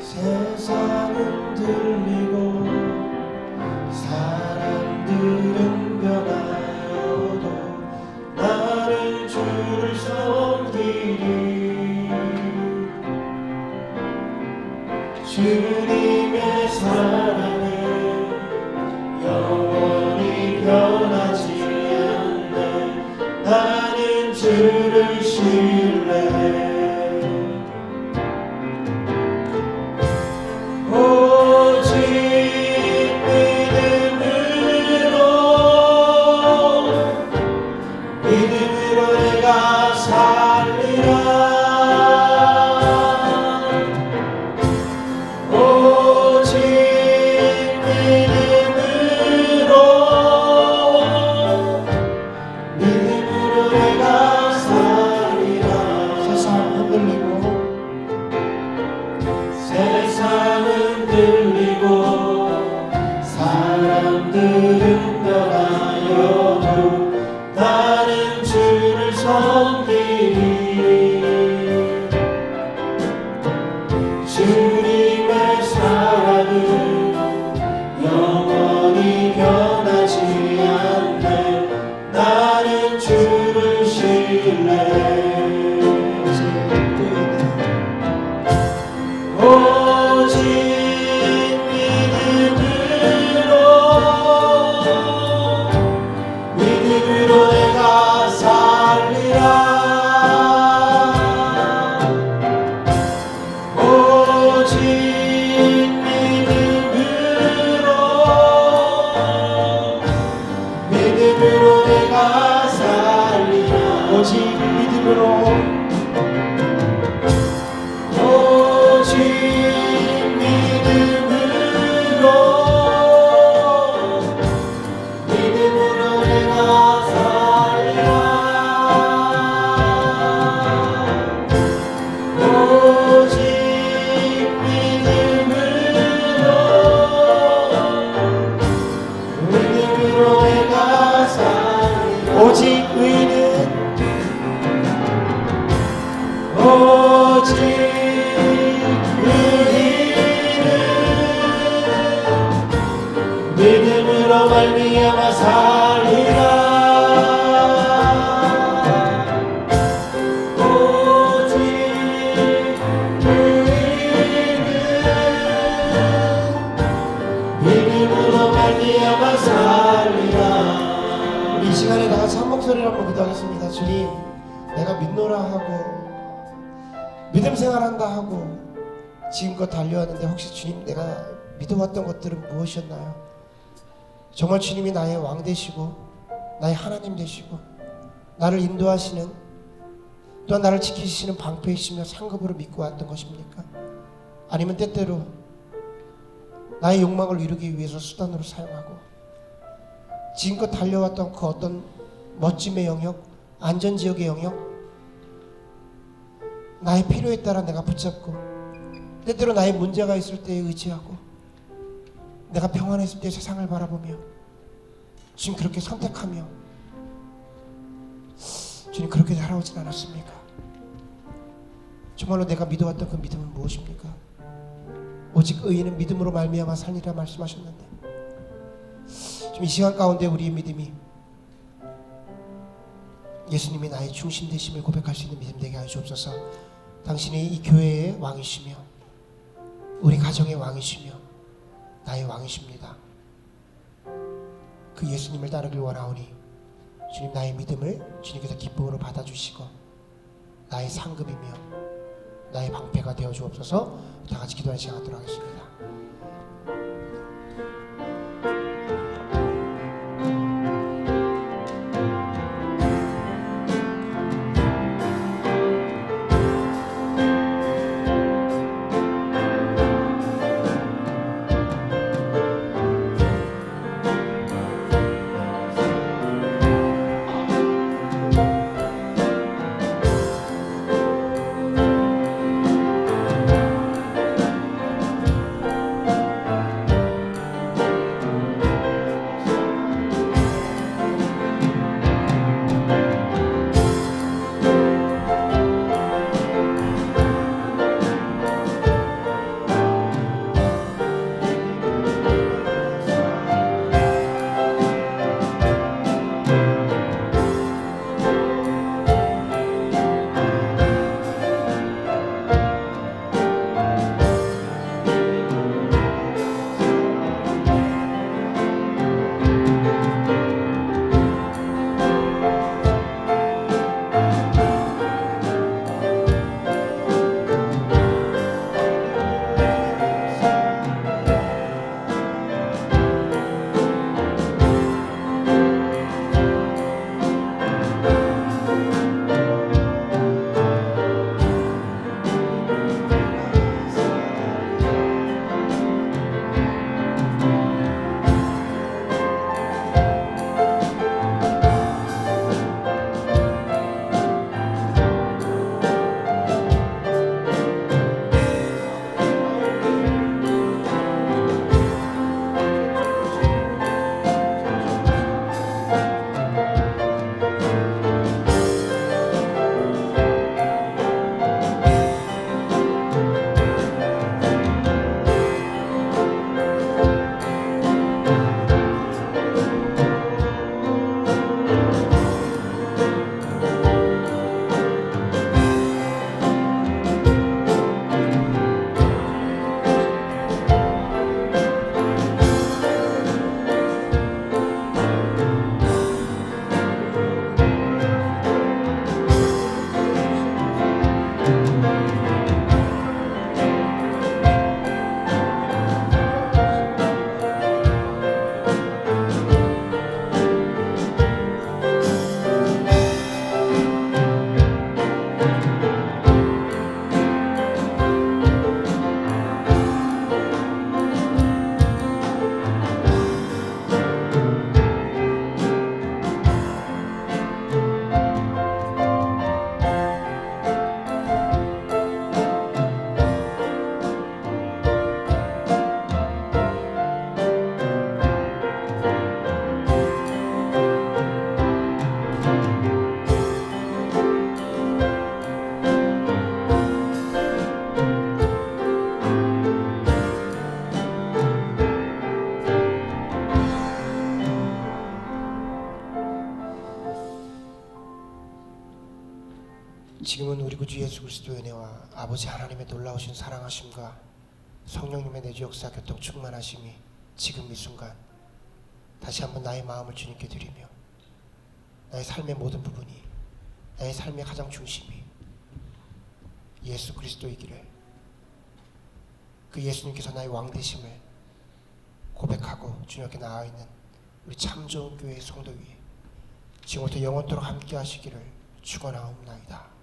Speaker 2: 세상은 들리고 사람들은 변하여도 나는 주를 섬기리. 주님의 사랑은 영원히 변하지 않네. 나는 주를 신뢰해. 세상은 들리고 사람들은 변하여도 나는 주를 섬기리. 주님의 사랑은 영원히 변하지 않네. 나는 주를 신뢰해. 오직 믿음으로 내가 살리라. 오직 믿음으로 내가 살리라. 오직 믿음으로 내가 살리라. 오직
Speaker 1: 시간에 다 같이 한 목소리로 한번 기도하겠습니다. 주님, 내가 믿노라 하고 믿음 생활한다 하고 지금껏 달려왔는데 혹시 주님 내가 믿어왔던 것들은 무엇이었나요? 정말 주님이 나의 왕 되시고 나의 하나님 되시고 나를 인도하시는 또한 나를 지키시는 방패이시며 상급으로 믿고 왔던 것입니까? 아니면 때때로 나의 욕망을 이루기 위해서 수단으로 사용하고 지금껏 달려왔던 그 어떤 멋짐의 영역, 안전지역의 영역, 나의 필요에 따라 내가 붙잡고 때때로 나의 문제가 있을 때에 의지하고 내가 평안했을 때 세상을 바라보며 주님 그렇게 선택하며 주님 그렇게 살아오진 않았습니까? 정말로 내가 믿어왔던 그 믿음은 무엇입니까? 오직 의인은 믿음으로 말미암아 살리라 말씀하셨는데 지금 이 시간 가운데 우리의 믿음이 예수님이 나의 중심 되심을 고백할 수 있는 믿음 되게 하여 주옵소서. 당신이 이 교회의 왕이시며 우리 가정의 왕이시며 나의 왕이십니다. 그 예수님을 따르길 원하오니 주님 나의 믿음을 주님께서 기쁨으로 받아주시고 나의 상급이며 나의 방패가 되어 주옵소서. 다 같이 기도하는 시간 갖도록 하겠습니다. 지금은 우리 구주 예수 그리스도의 은혜와 아버지 하나님의 놀라우신 사랑하심과 성령님의 내주 역사 교통 충만하심이 지금 이 순간 다시 한번 나의 마음을 주님께 드리며 나의 삶의 모든 부분이, 나의 삶의 가장 중심이 예수 그리스도이기를, 그 예수님께서 나의 왕 되심을 고백하고 주님께 나아 있는 우리 참 좋은 교회 성도 위에 지금부터 영원토록 함께 하시기를 축원하옵나이다.